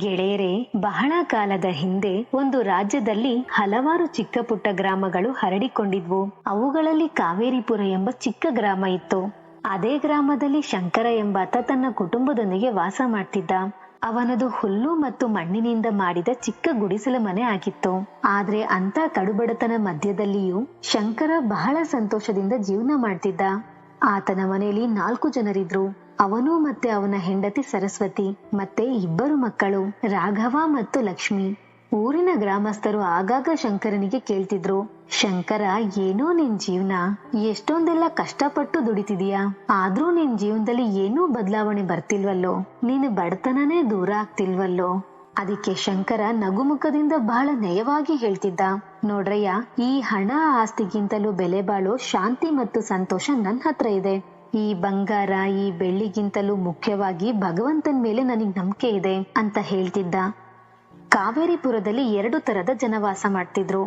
ಗೆಳೆಯರೇ, ಬಹಳ ಕಾಲದ ಹಿಂದೆ ಒಂದು ರಾಜ್ಯದಲ್ಲಿ ಹಲವಾರು ಚಿಕ್ಕ ಪುಟ್ಟ ಗ್ರಾಮಗಳು ಹರಡಿಕೊಂಡಿದ್ವು. ಅವುಗಳಲ್ಲಿ ಕಾವೇರಿಪುರ ಎಂಬ ಚಿಕ್ಕ ಗ್ರಾಮ ಇತ್ತು. ಅದೇ ಗ್ರಾಮದಲ್ಲಿ ಶಂಕರ ಎಂಬಾತ ತನ್ನ ಕುಟುಂಬದೊಂದಿಗೆ ವಾಸ ಮಾಡ್ತಿದ್ದ. ಅವನದು ಹುಲ್ಲು ಮತ್ತು ಮಣ್ಣಿನಿಂದ ಮಾಡಿದ ಚಿಕ್ಕ ಗುಡಿಸಲ ಮನೆ ಆಗಿತ್ತು. ಆದ್ರೆ ಅಂತ ಕಡುಬಡತನ ಮಧ್ಯದಲ್ಲಿಯೂ ಶಂಕರ ಬಹಳ ಸಂತೋಷದಿಂದ ಜೀವನ ಮಾಡ್ತಿದ್ದ. ಆತನ ಮನೆಯಲ್ಲಿ 4 ಜನರಿದ್ರು. ಅವನು ಮತ್ತೆ ಅವನ ಹೆಂಡತಿ ಸರಸ್ವತಿ ಮತ್ತೆ 2 ಮಕ್ಕಳು, ರಾಘವ ಮತ್ತು ಲಕ್ಷ್ಮಿ. ಊರಿನ ಗ್ರಾಮಸ್ಥರು ಆಗಾಗ ಶಂಕರನಿಗೆ ಕೇಳ್ತಿದ್ರು, ಶಂಕರ, ಏನೋ ನಿನ್ ಜೀವನ, ಎಷ್ಟೊಂದೆಲ್ಲ ಕಷ್ಟಪಟ್ಟು ದುಡಿತಿದೀಯಾ, ಆದ್ರೂ ನಿನ್ ಜೀವನದಲ್ಲಿ ಏನೂ ಬದಲಾವಣೆ ಬರ್ತಿಲ್ವಲ್ಲೋ, ನೀನು ಬಡತನನೇ ದೂರ ಆಗ್ತಿಲ್ವಲ್ಲೋ. ಅದಕ್ಕೆ ಶಂಕರ ನಗುಮುಖದಿಂದ ಬಹಳ ನಯವಾಗಿ ಹೇಳ್ತಿದ್ದ, ನೋಡ್ರಯ್ಯ, ಈ ಹಣ ಆಸ್ತಿಗಿಂತಲೂ ಬೆಲೆ ಬಾಳೋ ಶಾಂತಿ ಮತ್ತು ಸಂತೋಷ ನನ್ನ ಹತ್ರ ಇದೆ. ಈ ಬಂಗಾರ, ಈ ಬೆಳ್ಳಿಗಿಂತಲೂ ಮುಖ್ಯವಾಗಿ ಭಗವಂತನ ಮೇಲೆ ನನಗ್ ನಂಬಿಕೆ ಇದೆ ಅಂತ ಹೇಳ್ತಿದ್ದ. ಕಾವೇರಿಪುರದಲ್ಲಿ 2 ತರದ ಜನ ವಾಸ ಮಾಡ್ತಿದ್ರು.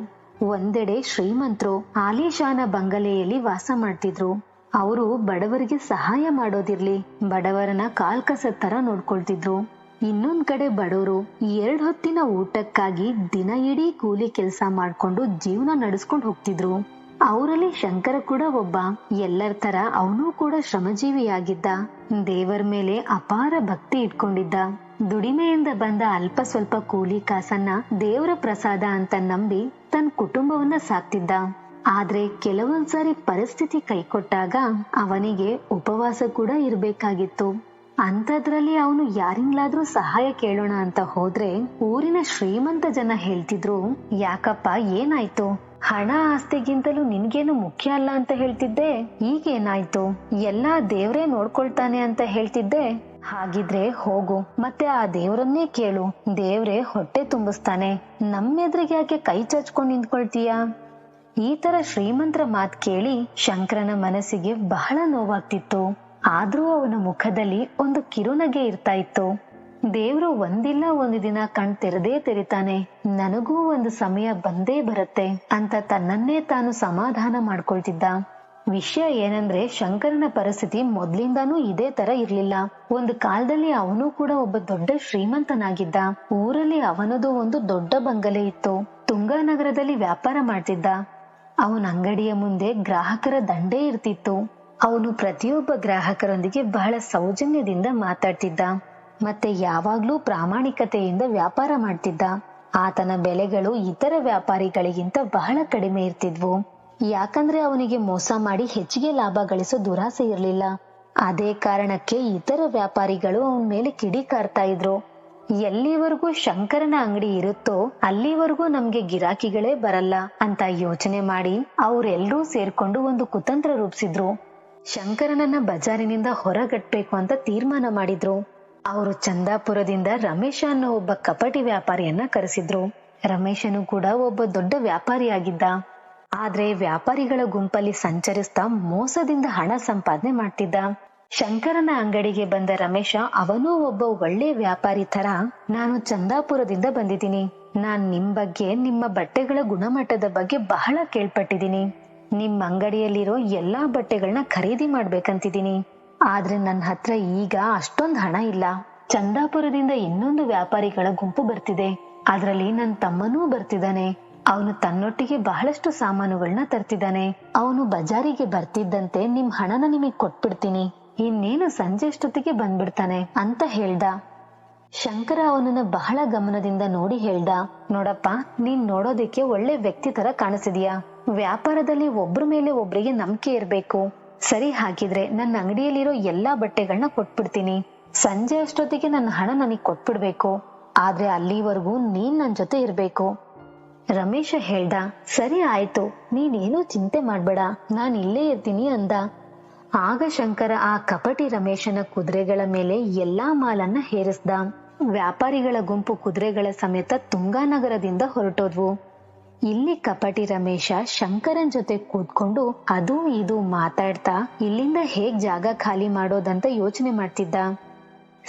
ಒಂದೆಡೆ ಶ್ರೀಮಂತರು ಆಲಿಶಾನ ಬಂಗಲೆಯಲ್ಲಿ ವಾಸ ಮಾಡ್ತಿದ್ರು. ಅವರು ಬಡವರಿಗೆ ಸಹಾಯ ಮಾಡೋದಿರ್ಲಿ, ಬಡವರನ್ನ ಕಾಲ್ಕಸದ ತರ ನೋಡ್ಕೊಳ್ತಿದ್ರು. ಇನ್ನೊಂದ್ ಕಡೆ ಬಡವರು 2 ಹೊತ್ತಿನ ಊಟಕ್ಕಾಗಿ ದಿನ ಇಡೀ ಕೂಲಿ ಕೆಲಸ ಮಾಡ್ಕೊಂಡು ಜೀವನ ನಡೆಸ್ಕೊಂಡು ಹೋಗ್ತಿದ್ರು. ಅವರಲ್ಲಿ ಶಂಕರ ಕೂಡ ಒಬ್ಬ. ಎಲ್ಲರ ತರ ಅವನು ಕೂಡ ಶ್ರಮಜೀವಿಯಾಗಿದ್ದ. ದೇವರ ಮೇಲೆ ಅಪಾರ ಭಕ್ತಿ ಇಟ್ಕೊಂಡಿದ್ದ. ದುಡಿಮೆಯಿಂದ ಬಂದ ಅಲ್ಪ ಸ್ವಲ್ಪ ಕೂಲಿ ಕಾಸನ್ನ ದೇವರ ಪ್ರಸಾದ ಅಂತ ನಂಬಿ ತನ್ನ ಕುಟುಂಬವನ್ನ ಸಾಕ್ತಿದ್ದ. ಆದ್ರೆ ಕೆಲವೊಂದ್ಸಾರಿ ಪರಿಸ್ಥಿತಿ ಕೈಕೊಟ್ಟಾಗ ಅವನಿಗೆ ಉಪವಾಸ ಕೂಡ ಇರ್ಬೇಕಾಗಿತ್ತು. ಅಂಥದ್ರಲ್ಲಿ ಅವನು ಯಾರಿಂಗ್ಲಾದ್ರೂ ಸಹಾಯ ಕೇಳೋಣ ಅಂತ ಹೋದ್ರೆ ಊರಿನ ಶ್ರೀಮಂತ ಜನ ಹೇಳ್ತಿದ್ರು, ಯಾಕಪ್ಪ, ಏನಾಯ್ತು? ಹಣ ಆಸ್ತಿಗಿಂತಲೂ ನಿನ್ಗೇನು ಮುಖ್ಯ ಅಲ್ಲ ಅಂತ ಹೇಳ್ತಿದ್ದೆ, ಈಗೇನಾಯ್ತು? ಎಲ್ಲಾ ದೇವ್ರೇ ನೋಡ್ಕೊಳ್ತಾನೆ ಅಂತ ಹೇಳ್ತಿದ್ದೆ. ಹಾಗಿದ್ರೆ ಹೋಗು, ಮತ್ತೆ ಆ ದೇವ್ರನ್ನೇ ಕೇಳು, ದೇವ್ರೇ ಹೊಟ್ಟೆ ತುಂಬಿಸ್ತಾನೆ. ನಮ್ಮೆದ್ರಿಗೆ ಯಾಕೆ ಕೈ ಚಾಚ್ಕೊಂಡ್ ನಿಂತ್ಕೊಳ್ತೀಯ? ಈ ತರ ಶ್ರೀಮಂತರ ಮಾತ್ ಕೇಳಿ ಶಂಕರನ ಮನಸ್ಸಿಗೆ ಬಹಳ ನೋವಾಗ್ತಿತ್ತು. ಆದ್ರೂ ಅವನ ಮುಖದಲ್ಲಿ ಒಂದು ಕಿರುನಗೆ ಇರ್ತಾ ಇತ್ತು. ದೇವ್ರು ಒಂದಿಲ್ಲ ಒಂದು ದಿನ ಕಣ್ ತೆರೆದೇ ತೆರಿತಾನೆ, ನನಗೂ ಒಂದು ಸಮಯ ಬಂದೇ ಬರುತ್ತೆ ಅಂತ ತನ್ನನ್ನೇ ತಾನು ಸಮಾಧಾನ ಮಾಡ್ಕೊಳ್ತಿದ್ದ. ವಿಷಯ ಏನಂದ್ರೆ, ಶಂಕರನ ಪರಿಸ್ಥಿತಿ ಮೊದ್ಲಿಂದಾನೂ ಇದೇ ತರ ಇರ್ಲಿಲ್ಲ. ಒಂದು ಕಾಲದಲ್ಲಿ ಅವನು ಕೂಡ ಒಬ್ಬ ದೊಡ್ಡ ಶ್ರೀಮಂತನಾಗಿದ್ದ. ಊರಲ್ಲಿ ಅವನದು ಒಂದು ದೊಡ್ಡ ಬಂಗಲೆ ಇತ್ತು. ತುಂಗಾನಗರದಲ್ಲಿ ವ್ಯಾಪಾರ ಮಾಡ್ತಿದ್ದ. ಅವನ ಅಂಗಡಿಯ ಮುಂದೆ ಗ್ರಾಹಕರ ದಂಡೇ ಇರ್ತಿತ್ತು. ಅವನು ಪ್ರತಿಯೊಬ್ಬ ಗ್ರಾಹಕರೊಂದಿಗೆ ಬಹಳ ಸೌಜನ್ಯದಿಂದ ಮಾತಾಡ್ತಿದ್ದ. ಮತ್ತೆ ಯಾವಾಗ್ಲೂ ಪ್ರಾಮಾಣಿಕತೆಯಿಂದ ವ್ಯಾಪಾರ ಮಾಡ್ತಿದ್ದ. ಆತನ ಬೆಲೆಗಳು ಇತರ ವ್ಯಾಪಾರಿಗಳಿಗಿಂತ ಬಹಳ ಕಡಿಮೆ ಇರ್ತಿದ್ವು. ಯಾಕಂದ್ರೆ ಅವನಿಗೆ ಮೋಸ ಮಾಡಿ ಹೆಚ್ಚಿಗೆ ಲಾಭ ಗಳಿಸೋ ದುರಾಸೆ ಇರ್ಲಿಲ್ಲ. ಅದೇ ಕಾರಣಕ್ಕೆ ಇತರ ವ್ಯಾಪಾರಿಗಳು ಅವನ ಮೇಲೆ ಕಿಡಿಕಾರ್ತಾ ಇದ್ರು. ಎಲ್ಲಿವರೆಗೂ ಶಂಕರನ ಅಂಗಡಿ ಇರುತ್ತೋ ಅಲ್ಲಿವರೆಗೂ ನಮ್ಗೆ ಗಿರಾಕಿಗಳೇ ಬರಲ್ಲ ಅಂತ ಯೋಚನೆ ಮಾಡಿ ಅವ್ರೆಲ್ರೂ ಸೇರ್ಕೊಂಡು ಒಂದು ಕುತಂತ್ರ ರೂಪಿಸಿದ್ರು. ಶಂಕರನನ್ನ ಬಜಾರಿನಿಂದ ಹೊರಗಟ್ಬೇಕು ಅಂತ ತೀರ್ಮಾನ ಮಾಡಿದ್ರು. ಅವರು ಚಂದಾಪುರದಿಂದ ರಮೇಶ ಅನ್ನೋ ಒಬ್ಬ ಕಪಟಿ ವ್ಯಾಪಾರಿಯನ್ನ ಕರೆಸಿದ್ರು. ರಮೇಶನು ಕೂಡ ಒಬ್ಬ ದೊಡ್ಡ ವ್ಯಾಪಾರಿಯಾಗಿದ್ದ. ಆದ್ರೆ ವ್ಯಾಪಾರಿಗಳ ಗುಂಪಲ್ಲಿ ಸಂಚರಿಸ್ತಾ ಮೋಸದಿಂದ ಹಣ ಸಂಪಾದನೆ ಮಾಡ್ತಿದ್ದ. ಶಂಕರನ ಅಂಗಡಿಗೆ ಬಂದ ರಮೇಶ, ಅವನೂ ಒಬ್ಬ ಒಳ್ಳೆ ವ್ಯಾಪಾರಿ ತರ, ನಾನು ಚಂದಾಪುರದಿಂದ ಬಂದಿದ್ದೀನಿ. ನಾನ್ ನಿಮ್ ಬಗ್ಗೆ, ನಿಮ್ಮ ಬಟ್ಟೆಗಳ ಗುಣಮಟ್ಟದ ಬಗ್ಗೆ ಬಹಳ ಕೇಳ್ಪಟ್ಟಿದ್ದೀನಿ. ನಿಮ್ ಅಂಗಡಿಯಲ್ಲಿರೋ ಎಲ್ಲಾ ಬಟ್ಟೆಗಳನ್ನ ಖರೀದಿ ಮಾಡ್ಬೇಕಂತಿದ್ದೀನಿ. ಆದ್ರೆ ನನ್ನ ಹತ್ರ ಈಗ ಅಷ್ಟೊಂದ್ ಹಣ ಇಲ್ಲ. ಚಂದಾಪುರದಿಂದ ಇನ್ನೊಂದು ವ್ಯಾಪಾರಿಗಳ ಗುಂಪು ಬರ್ತಿದೆ. ಅದ್ರಲ್ಲಿ ನನ್ನ ತಮ್ಮನೂ ಬರ್ತಿದ್ದಾನೆ. ಅವನು ತನ್ನೊಟ್ಟಿಗೆ ಬಹಳಷ್ಟು ಸಾಮಾನುಗಳನ್ನ ತರ್ತಿದ್ದಾನೆ. ಅವನು ಬಜಾರಿಗೆ ಬರ್ತಿದ್ದಂತೆ ನಿಮ್ ಹಣನ ನಿಮಗ್ ಕೊಟ್ಬಿಡ್ತೀನಿ, ಇನ್ನೇನು ಸಂಜೆ ಅಷ್ಟೊತ್ತಿಗೆ ಬಂದ್ಬಿಡ್ತಾನೆ ಅಂತ ಹೇಳ್ದ. ಶಂಕರ ಅವನನ್ನ ಬಹಳ ಗಮನದಿಂದ ನೋಡಿ ಹೇಳ್ದ, ನೋಡಪ್ಪ, ನೀನ್ ನೋಡೋದಿಕ್ಕೆ ಒಳ್ಳೆ ವ್ಯಕ್ತಿ ತರ ಕಾಣಿಸಿದ್ಯಾ. ವ್ಯಾಪಾರದಲ್ಲಿ ಒಬ್ರ ಮೇಲೆ ಒಬ್ರಿಗೆ ನಂಬಿಕೆ ಇರ್ಬೇಕು. ಸರಿ, ಹಾಗಿದ್ರೆ ನನ್ನ ಅಂಗಡಿಯಲ್ಲಿರೋ ಎಲ್ಲಾ ಬಟ್ಟೆಗಳನ್ನ ಕೊಟ್ಬಿಡ್ತೀನಿ. ಸಂಜೆ ಅಷ್ಟೊತ್ತಿಗೆ ನನ್ನ ಹಣ ನನಗ್ ಕೊಟ್ಬಿಡ್ಬೇಕು. ಆದ್ರೆ ಅಲ್ಲಿವರೆಗೂ ನೀನ್ ನನ್ ಜೊತೆ ಇರ್ಬೇಕು. ರಮೇಶ ಹೇಳ್ದ, ಸರಿ ಆಯ್ತು, ನೀನೇನು ಚಿಂತೆ ಮಾಡ್ಬೇಡ, ನಾನ್ ಇಲ್ಲೇ ಇರ್ತೀನಿ ಅಂದ. ಆಗ ಶಂಕರ ಆ ಕಪಟಿ ರಮೇಶನ ಕುದುರೆಗಳ ಮೇಲೆ ಎಲ್ಲಾ ಮಾಲನ್ನ ಹೇರಿಸ್ದ. ವ್ಯಾಪಾರಿಗಳ ಗುಂಪು ಕುದುರೆಗಳ ಸಮೇತ ತುಂಗಾನಗರದಿಂದ ಹೊರಟೋದ್ವು. ಇಲ್ಲಿ ಕಪಟಿ ರಮೇಶ ಶಂಕರನ್ ಜೊತೆ ಕೂತ್ಕೊಂಡು ಅದು ಇದು ಮಾತಾಡ್ತಾ ಇಲ್ಲಿಂದ ಹೇಗ್ ಜಾಗ ಖಾಲಿ ಮಾಡೋದಂತ ಯೋಚನೆ ಮಾಡ್ತಿದ್ದ.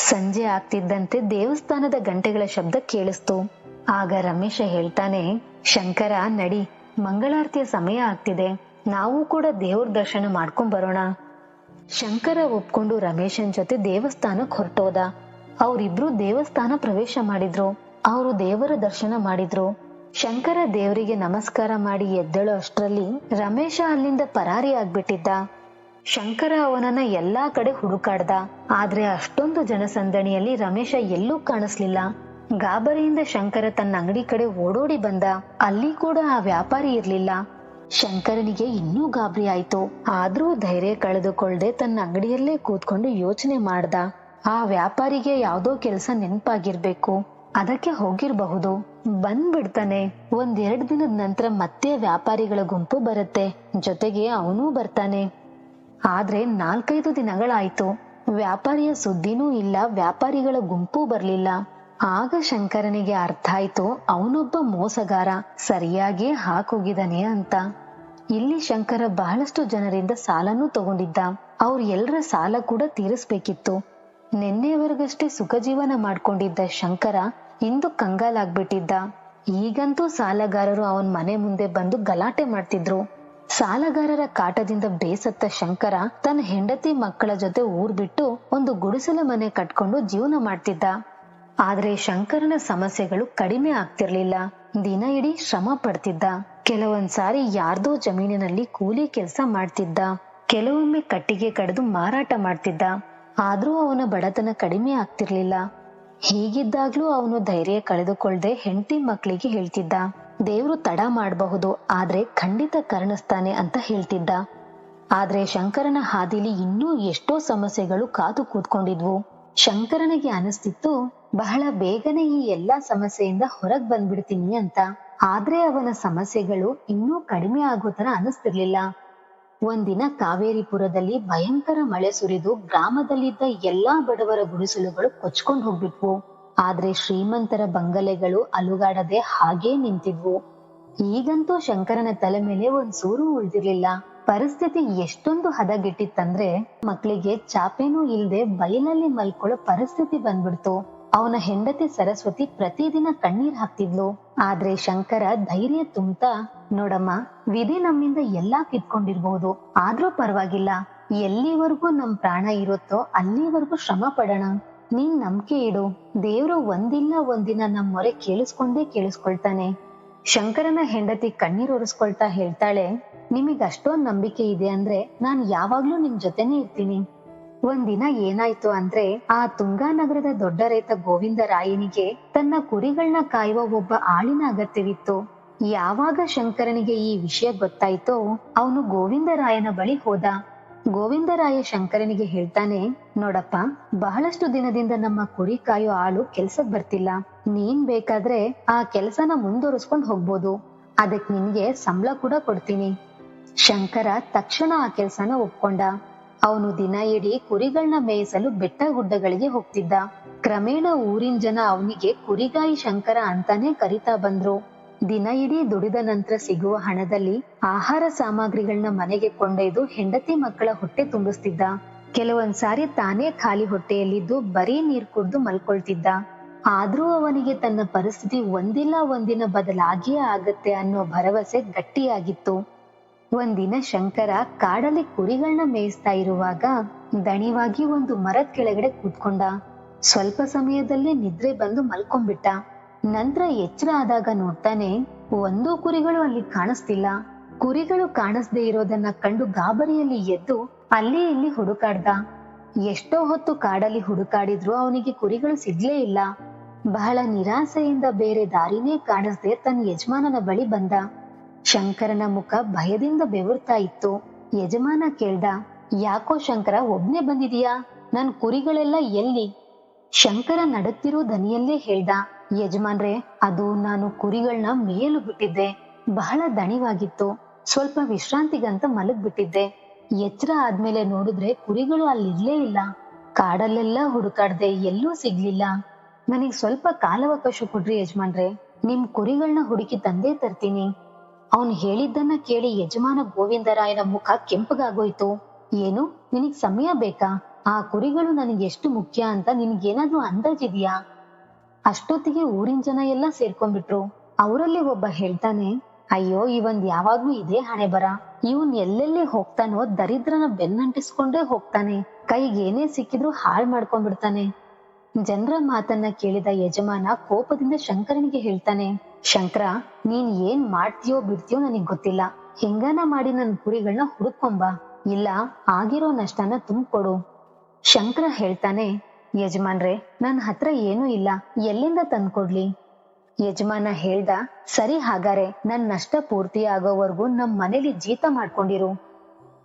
ಸಂಜೆ ಆಗ್ತಿದ್ದಂತೆ ದೇವಸ್ಥಾನದ ಗಂಟೆಗಳ ಶಬ್ದ ಕೇಳಿಸ್ತು. ಆಗ ರಮೇಶ ಹೇಳ್ತಾನೆ, ಶಂಕರ, ನಡಿ, ಮಂಗಳಾರತಿಯ ಸಮಯ ಆಗ್ತಿದೆ, ನಾವು ಕೂಡ ದೇವ್ರ ದರ್ಶನ ಮಾಡ್ಕೊಂಡ್ ಬರೋಣ. ಶಂಕರ ಒಪ್ಕೊಂಡು ರಮೇಶನ್ ಜೊತೆ ದೇವಸ್ಥಾನಕ್ ಹೊರಟೋದ. ಅವರಿಬ್ರು ದೇವಸ್ಥಾನ ಪ್ರವೇಶ ಮಾಡಿದ್ರು. ಅವರು ದೇವರ ದರ್ಶನ ಮಾಡಿದ್ರು. ಶಂಕರ ದೇವರಿಗೆ ನಮಸ್ಕಾರ ಮಾಡಿ ಎದ್ದೇಳೋ ಅಷ್ಟರಲ್ಲಿ ರಮೇಶ ಅಲ್ಲಿಂದ ಪರಾರಿ ಆಗ್ಬಿಟ್ಟಿದ್ದ. ಶಂಕರ ಅವನನ್ನ ಎಲ್ಲಾ ಕಡೆ ಹುಡುಕಾಡ್ದ. ಆದ್ರೆ ಅಷ್ಟೊಂದು ಜನಸಂದಣಿಯಲ್ಲಿ ರಮೇಶ ಎಲ್ಲೂ ಕಾಣಿಸ್ಲಿಲ್ಲ. ಗಾಬರಿಯಿಂದ ಶಂಕರ ತನ್ನ ಅಂಗಡಿ ಕಡೆ ಓಡೋಡಿ ಬಂದ. ಅಲ್ಲಿ ಕೂಡ ಆ ವ್ಯಾಪಾರಿ ಇರ್ಲಿಲ್ಲ. ಶಂಕರನಿಗೆ ಇನ್ನೂ ಗಾಬರಿ ಆಯ್ತು. ಆದ್ರೂ ಧೈರ್ಯ ಕಳೆದುಕೊಳ್ಳದೆ ತನ್ನ ಅಂಗಡಿಯಲ್ಲೇ ಕೂತ್ಕೊಂಡು ಯೋಚನೆ ಮಾಡ್ದ. ಆ ವ್ಯಾಪಾರಿಗೆ ಯಾವ್ದೋ ಕೆಲಸ ನೆನ್ಪಾಗಿರ್ಬೇಕು, ಅದಕ್ಕೆ ಹೋಗಿರ್ಬಹುದು. ಬಂದ್ಬಿಡ್ತಾನೆ. 1-2 ದಿನದ ನಂತರ ಮತ್ತೆ ವ್ಯಾಪಾರಿಗಳ ಗುಂಪು ಬರುತ್ತೆ, ಜೊತೆಗೆ ಅವನೂ ಬರ್ತಾನೆ. ಆದ್ರೆ 4-5 ದಿನಗಳಾಯ್ತು. ವ್ಯಾಪಾರಿಯ ಸುದ್ದಿನೂ ಇಲ್ಲ, ವ್ಯಾಪಾರಿಗಳ ಗುಂಪು ಬರ್ಲಿಲ್ಲ. ಆಗ ಶಂಕರನಿಗೆ ಅರ್ಥ ಆಯ್ತು, ಅವನೊಬ್ಬ ಮೋಸಗಾರ ಸರಿಯಾಗಿ ಹಾಕೋಗಿದ್ದಾನೆ ಅಂತ. ಇಲ್ಲಿ ಶಂಕರ ಬಹಳಷ್ಟು ಜನರಿಂದ ಸಾಲನೂ ತಗೊಂಡಿದ್ದ. ಅವ್ರ ಎಲ್ಲರ ಸಾಲ ಕೂಡ ತೀರಿಸ್ಬೇಕಿತ್ತು. ನಿನ್ನೆವರೆಗಷ್ಟೇ ಸುಖ ಜೀವನ ಮಾಡ್ಕೊಂಡಿದ್ದ ಶಂಕರ ಇಂದು ಕಂಗಾಲಾಗ್ಬಿಟ್ಟಿದ್ದ. ಈಗಂತೂ ಸಾಲಗಾರರು ಅವನ್ ಮನೆ ಮುಂದೆ ಬಂದು ಗಲಾಟೆ ಮಾಡ್ತಿದ್ರು. ಸಾಲಗಾರರ ಕಾಟದಿಂದ ಬೇಸತ್ತ ಶಂಕರ ತನ್ನ ಹೆಂಡತಿ ಮಕ್ಕಳ ಜೊತೆ ಊರ್ ಬಿಟ್ಟು ಒಂದು ಗುಡಿಸಲ ಮನೆ ಕಟ್ಕೊಂಡು ಜೀವನ ಮಾಡ್ತಿದ್ದ. ಆದ್ರೆ ಶಂಕರನ ಸಮಸ್ಯೆಗಳು ಕಡಿಮೆ ಆಗ್ತಿರ್ಲಿಲ್ಲ. ದಿನ ಇಡೀ ಶ್ರಮ ಪಡ್ತಿದ್ದ. ಕೆಲವೊಂದ್ಸಾರಿ ಯಾರ್ದೋ ಜಮೀನಿನಲ್ಲಿ ಕೂಲಿ ಕೆಲಸ ಮಾಡ್ತಿದ್ದ. ಕೆಲವೊಮ್ಮೆ ಕಟ್ಟಿಗೆ ಕಡಿದು ಮಾರಾಟ ಮಾಡ್ತಿದ್ದ. ಆದ್ರೂ ಅವನ ಬಡತನ ಕಡಿಮೆ ಆಗ್ತಿರ್ಲಿಲ್ಲ. ಹೀಗಿದ್ದಾಗ್ಲೂ ಅವನು ಧೈರ್ಯ ಕಳೆದುಕೊಳ್ಳದೆ ಹೆಂಡತಿ ಮಕ್ಕಳಿಗೆ ಹೇಳ್ತಿದ್ದ, ದೇವ್ರು ತಡ ಮಾಡಬಹುದು, ಆದ್ರೆ ಖಂಡಿತ ಕರುಣಿಸ್ತಾನೆ ಅಂತ ಹೇಳ್ತಿದ್ದ. ಆದ್ರೆ ಶಂಕರನ ಹಾದಿಲಿ ಇನ್ನೂ ಎಷ್ಟೋ ಸಮಸ್ಯೆಗಳು ಕಾದು ಕೂತ್ಕೊಂಡಿದ್ವು. ಶಂಕರನಿಗೆ ಅನಿಸ್ತಿತ್ತು, ಬಹಳ ಬೇಗನೆ ಈ ಎಲ್ಲಾ ಸಮಸ್ಯೆಯಿಂದ ಹೊರಗ್ ಬಂದ್ಬಿಡ್ತೀನಿ ಅಂತ. ಆದ್ರೆ ಅವನ ಸಮಸ್ಯೆಗಳು ಇನ್ನೂ ಕಡಿಮೆ ಆಗೋ ತರ ಅನಿಸ್ತಿರ್ಲಿಲ್ಲ. ಒಂದಿನ ಕಾವೇರಿಪುರದಲ್ಲಿ ಭಯಂಕರ ಮಳೆ ಸುರಿದು ಗ್ರಾಮದಲ್ಲಿದ್ದ ಎಲ್ಲಾ ಬಡವರ ಗುಡಿಸಲುಗಳು ಕೊಚ್ಕೊಂಡು ಹೋಗ್ಬಿಟ್ವು. ಆದ್ರೆ ಶ್ರೀಮಂತರ ಬಂಗಲೆಗಳು ಅಲುಗಾಡದೆ ಹಾಗೇ ನಿಂತಿದ್ವು. ಈಗಂತೂ ಶಂಕರನ ತಲೆ ಮೇಲೆ ಒಂದ್ ಸೂರು ಉಳಿದಿರ್ಲಿಲ್ಲ. ಪರಿಸ್ಥಿತಿ ಎಷ್ಟೊಂದು ಹದಗೆಟ್ಟಿತ್ತಂದ್ರೆ ಮಕ್ಕಳಿಗೆ ಚಾಪೇನೂ ಇಲ್ದೆ ಬಯಲಲ್ಲಿ ಮಲ್ಕೊಳ್ಳೋ ಪರಿಸ್ಥಿತಿ ಬಂದ್ಬಿಡ್ತು. ಅವನ ಹೆಂಡತಿ ಸರಸ್ವತಿ ಪ್ರತಿದಿನ ಕಣ್ಣೀರ್ ಹಾಕ್ತಿದ್ಲು. ಆದ್ರೆ ಶಂಕರ ಧೈರ್ಯ ತುಂಬ್ತಾ, ನೋಡಮ್ಮ, ವಿಧಿ ನಮ್ಮಿಂದ ಎಲ್ಲಾ ಕಿತ್ಕೊಂಡಿರ್ಬಹುದು, ಆದ್ರೂ ಪರವಾಗಿಲ್ಲ, ಎಲ್ಲಿವರೆಗೂ ನಮ್ ಪ್ರಾಣ ಇರುತ್ತೋ ಅಲ್ಲಿವರೆಗೂ ಶ್ರಮ ಪಡೋಣ. ನೀನ್ ನಂಬಿಕೆ ಇಡು, ದೇವ್ರು ಒಂದಿಲ್ಲ ಒಂದಿನ ನಮ್ ಮೊರೆ ಕೇಳಿಸ್ಕೊಳ್ತಾನೆ. ಶಂಕರನ ಹೆಂಡತಿ ಕಣ್ಣೀರ್ ಒರೆಸ್ಕೊಳ್ತಾ ಹೇಳ್ತಾಳೆ, ನಿಮಗ್ ಅಷ್ಟೊಂದ್ ನಂಬಿಕೆ ಇದೆ ಅಂದ್ರೆ ನಾನ್ ಯಾವಾಗ್ಲೂ ನಿಮ್ ಜೊತೆನೆ ಇರ್ತೀನಿ. ಒಂದಿನ ಏನಾಯ್ತು ಅಂದ್ರೆ, ಆ ತುಂಗಾನಗರದ ದೊಡ್ಡ ರೈತ ಗೋವಿಂದರಾಯನಿಗೆ ತನ್ನ ಕುರಿಗಳನ್ನ ಕಾಯುವ ಒಬ್ಬ ಆಳಿನ ಅಗತ್ಯವಿತ್ತು. ಯಾವಾಗ ಶಂಕರನಿಗೆ ಈ ವಿಷಯ ಗೊತ್ತಾಯ್ತೋ ಅವನು ಗೋವಿಂದರಾಯನ ಬಳಿ ಹೋದ. ಗೋವಿಂದರಾಯ ಶಂಕರನಿಗೆ ಹೇಳ್ತಾನೆ, ನೋಡಪ್ಪ, ಬಹಳಷ್ಟು ದಿನದಿಂದ ನಮ್ಮ ಕುರಿ ಕಾಯೋ ಆಳು ಕೆಲ್ಸಕ್ ಬರ್ತಿಲ್ಲ. ನೀನ್ ಬೇಕಾದ್ರೆ ಆ ಕೆಲ್ಸನ ಮುಂದುವರಿಸ್ಕೊಂಡ್ ಹೋಗ್ಬೋದು. ಅದಕ್ ನಿನ್ಗೆ ಸಂಬಳ ಕೂಡ ಕೊಡ್ತೀನಿ. ಶಂಕರ ತಕ್ಷಣ ಆ ಕೆಲ್ಸನ ಒಪ್ಕೊಂಡ. ಅವನು ದಿನ ಇಡೀ ಕುರಿಗಳನ್ನ ಮೇಯಿಸಲು ಬೆಟ್ಟ ಗುಡ್ಡಗಳಿಗೆ ಹೋಗ್ತಿದ್ದ. ಕ್ರಮೇಣ ಊರಿನ ಜನ ಅವನಿಗೆ ಕುರಿಗಾಯಿ ಶಂಕರ ಅಂತಾನೆ ಕರಿತಾ ಬಂದ್ರು. ದಿನ ಇಡೀ ದುಡಿದ ನಂತರ ಸಿಗುವ ಹಣದಲ್ಲಿ ಆಹಾರ ಸಾಮಗ್ರಿಗಳನ್ನ ಮನೆಗೆ ಕೊಂಡೊಯ್ದು ಹೆಂಡತಿ ಮಕ್ಕಳ ಹೊಟ್ಟೆ ತುಂಬಿಸ್ತಿದ್ದ. ಕೆಲವೊಂದ್ಸಾರಿ ತಾನೇ ಖಾಲಿ ಹೊಟ್ಟೆಯಲ್ಲಿದ್ದು ಬರೀ ನೀರ್ ಕುಡ್ದು ಮಲ್ಕೊಳ್ತಿದ್ದ. ಆದ್ರೂ ಅವನಿಗೆ ತನ್ನ ಪರಿಸ್ಥಿತಿ ಒಂದಿಲ್ಲ ಒಂದಿನ ಬದಲಾಗಿಯೇ ಆಗತ್ತೆ ಅನ್ನೋ ಭರವಸೆ ಗಟ್ಟಿಯಾಗಿತ್ತು. ಒಂದಿನ ಶಂಕರ ಕಾಡಲ್ಲಿ ಕುರಿಗಳನ್ನ ಮೇಯಿಸ್ತಾ ಇರುವಾಗ ದಣಿವಾಗಿ ಒಂದು ಮರದ ಕೆಳಗಡೆ ಕೂತ್ಕೊಂಡ. ಸ್ವಲ್ಪ ಸಮಯದಲ್ಲೇ ನಿದ್ರೆ ಬಂದು ಮಲ್ಕೊಂಡ್ಬಿಟ್ಟ. ನಂತರ ಎಚ್ಚರ ಆದಾಗ ನೋಡ್ತಾನೆ, ಒಂದೂ ಕುರಿಗಳು ಅಲ್ಲಿ ಕಾಣಿಸ್ತಿಲ್ಲ. ಕುರಿಗಳು ಕಾಣಿಸ್ದೇ ಇರೋದನ್ನ ಕಂಡು ಗಾಬರಿಯಲ್ಲಿ ಎದ್ದು ಅಲ್ಲಿ ಇಲ್ಲಿ ಹುಡುಕಾಡ್ದ. ಎಷ್ಟೋ ಹೊತ್ತು ಕಾಡಲ್ಲಿ ಹುಡುಕಾಡಿದ್ರು ಅವನಿಗೆ ಕುರಿಗಳು ಸಿಗ್ಲೇ ಇಲ್ಲ. ಬಹಳ ನಿರಾಸೆಯಿಂದ ಬೇರೆ ದಾರಿನೇ ಕಾಣಿಸ್ದೆ ತನ್ನ ಯಜಮಾನನ ಬಳಿ ಬಂದ. ಶಂಕರನ ಮುಖ ಭಯದಿಂದ ಬೆವರ್ತಾ ಇತ್ತು. ಯಜಮಾನ ಕೇಳ್ದ, ಯಾಕೋ ಶಂಕರ, ಒಬ್ನೇ ಬಂದಿದೀಯಾ? ನನ್ ಕುರಿಗಳೆಲ್ಲ ಎಲ್ಲಿ? ಶಂಕರ ನಡುತ್ತಿರೋ ದನಿಯಲ್ಲೇ ಹೇಳ್ದ, ಯಜಮಾನ್ರೆ, ಅದು ನಾನು ಕುರಿಗಳನ್ನ ಮೇಯಲು ಬಿಟ್ಟಿದ್ದೆ. ಬಹಳ ದಣಿವಾಗಿತ್ತು, ಸ್ವಲ್ಪ ವಿಶ್ರಾಂತಿಗಂತ ಮಲಗ್ ಬಿಟ್ಟಿದ್ದೆ. ಎಚ್ಚರ ಆದ್ಮೇಲೆ ನೋಡಿದ್ರೆ ಕುರಿಗಳು ಅಲ್ಲಿರ್ಲೇ ಇಲ್ಲ. ಕಾಡಲ್ಲೆಲ್ಲ ಹುಡುಕಾಡ್ದೆ, ಎಲ್ಲೂ ಸಿಗ್ಲಿಲ್ಲ. ನನಗ್ ಸ್ವಲ್ಪ ಕಾಲಾವಕಾಶ ಕೊಡ್ರಿ ಯಜಮಾನ್ರೆ, ನಿಮ್ ಕುರಿಗಳನ್ನ ಹುಡುಕಿ ತಂದೇ ತರ್ತೀನಿ. ಅವನು ಹೇಳಿದ್ದನ್ನ ಕೇಳಿ ಯಜಮಾನ ಗೋವಿಂದರಾಯನ ಮುಖ ಕೆಂಪಗಾಗೋಯ್ತು. ಏನು, ನಿನಗ್ ಸಮಯ ಬೇಕಾ? ಆ ಕುರಿಗಳು ನನಗೆ ಎಷ್ಟು ಮುಖ್ಯ ಅಂತ ನಿನ್ಗೇನಾದ್ರೂ ಅಂದಾಜಿದ್ಯಾ? ಅಷ್ಟೊತ್ತಿಗೆ ಊರಿನ ಜನ ಎಲ್ಲ ಸೇರ್ಕೊಂಡ್ಬಿಟ್ರು. ಅವರಲ್ಲಿ ಒಬ್ಬ ಹೇಳ್ತಾನೆ, ಅಯ್ಯೋ, ಇವಂದ್ ಯಾವಾಗ್ಲೂ ಇದೇ ಹಣೆ ಬರ. ಇವನ್ ಎಲ್ಲೆಲ್ಲಿ ಹೋಗ್ತಾನೋ ದರಿದ್ರನ ಬೆನ್ನಂಟಿಸ್ಕೊಂಡೇ ಹೋಗ್ತಾನೆ. ಕೈಗೇನೇ ಸಿಕ್ಕಿದ್ರು ಹಾಳ್ ಮಾಡ್ಕೊಂಡ್ಬಿಡ್ತಾನೆ. ಜನರ ಮಾತನ್ನ ಕೇಳಿದ ಯಜಮಾನ ಕೋಪದಿಂದ ಶಂಕರನಿಗೆ ಹೇಳ್ತಾನೆ, ಶಂಕರ, ನೀನ್ ಏನ್ ಮಾಡ್ತೀಯೋ ಬಿಡ್ತೀಯೋ ನನಗ್ ಗೊತ್ತಿಲ್ಲ. ಹೆಂಗಾನ ಮಾಡಿ ನನ್ ಕುರಿಗಳನ್ನ ಹುಡುಕೊಂಬ, ಇಲ್ಲ ಆಗಿರೋ ನಷ್ಟನ ತುಂಬಿಕೊಡು. ಶಂಕರ ಹೇಳ್ತಾನೆ, ಯಜಮಾನ್ರೆ, ನನ್ ಹತ್ರ ಏನೂ ಇಲ್ಲ, ಎಲ್ಲಿಂದ ತಂದ್ಕೊಡ್ಲಿ? ಯಜಮಾನ ಹೇಳ್ದ, ಸರಿ ಹಾಗಾರೆ ನನ್ ನಷ್ಟ ಪೂರ್ತಿ ಆಗೋವರೆಗೂ ನಮ್ ಮನೇಲಿ ಜೀತ ಮಾಡ್ಕೊಂಡಿರು.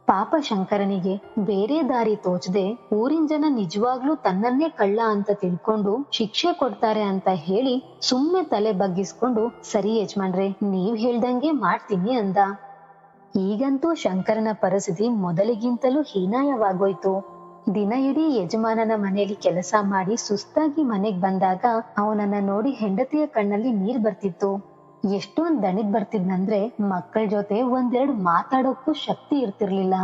ಪಾಪ ಶಂಕರನಿಗೆ ಬೇರೆ ದಾರಿ ತೋಚದೆ ಊರಿನ ಜನ ನಿಜವಾಗ್ಲೂ ತನ್ನನ್ನೇ ಕಳ್ಳ ಅಂತ ತಿಳ್ಕೊಂಡು ಶಿಕ್ಷೆ ಕೊಡ್ತಾರೆ ಅಂತ ಹೇಳಿ ಸುಮ್ನೆ ತಲೆ ಬಗ್ಗಿಸ್ಕೊಂಡು, ಸರಿ ಯಜಮಾನ್ರೆ, ನೀವ್ ಹೇಳ್ದಂಗೆ ಮಾಡ್ತೀನಿ ಅಂದ. ಈಗಂತೂ ಶಂಕರನ ಪರಿಸ್ಥಿತಿ ಮೊದಲಿಗಿಂತಲೂ ಹೀನಾಯವಾಗೋಯ್ತು. ದಿನ ಇಡೀ ಯಜಮಾನನ ಮನೆಯಲ್ಲಿ ಕೆಲಸ ಮಾಡಿ ಸುಸ್ತಾಗಿ ಮನೆಗ್ ಬಂದಾಗ ಅವನನ್ನ ನೋಡಿ ಹೆಂಡತಿಯ ಕಣ್ಣಲ್ಲಿ ನೀರ್ ಬರ್ತಿತ್ತು. ಎಷ್ಟೊಂದ್ ದಣಿದ್ ಬರ್ತಿದ್ನಂದ್ರೆ ಮಕ್ಕಳ ಜೊತೆ ಒಂದೆರಡು ಮಾತಾಡೋಕ್ಕೂ ಶಕ್ತಿ ಇರ್ತಿರ್ಲಿಲ್ಲ.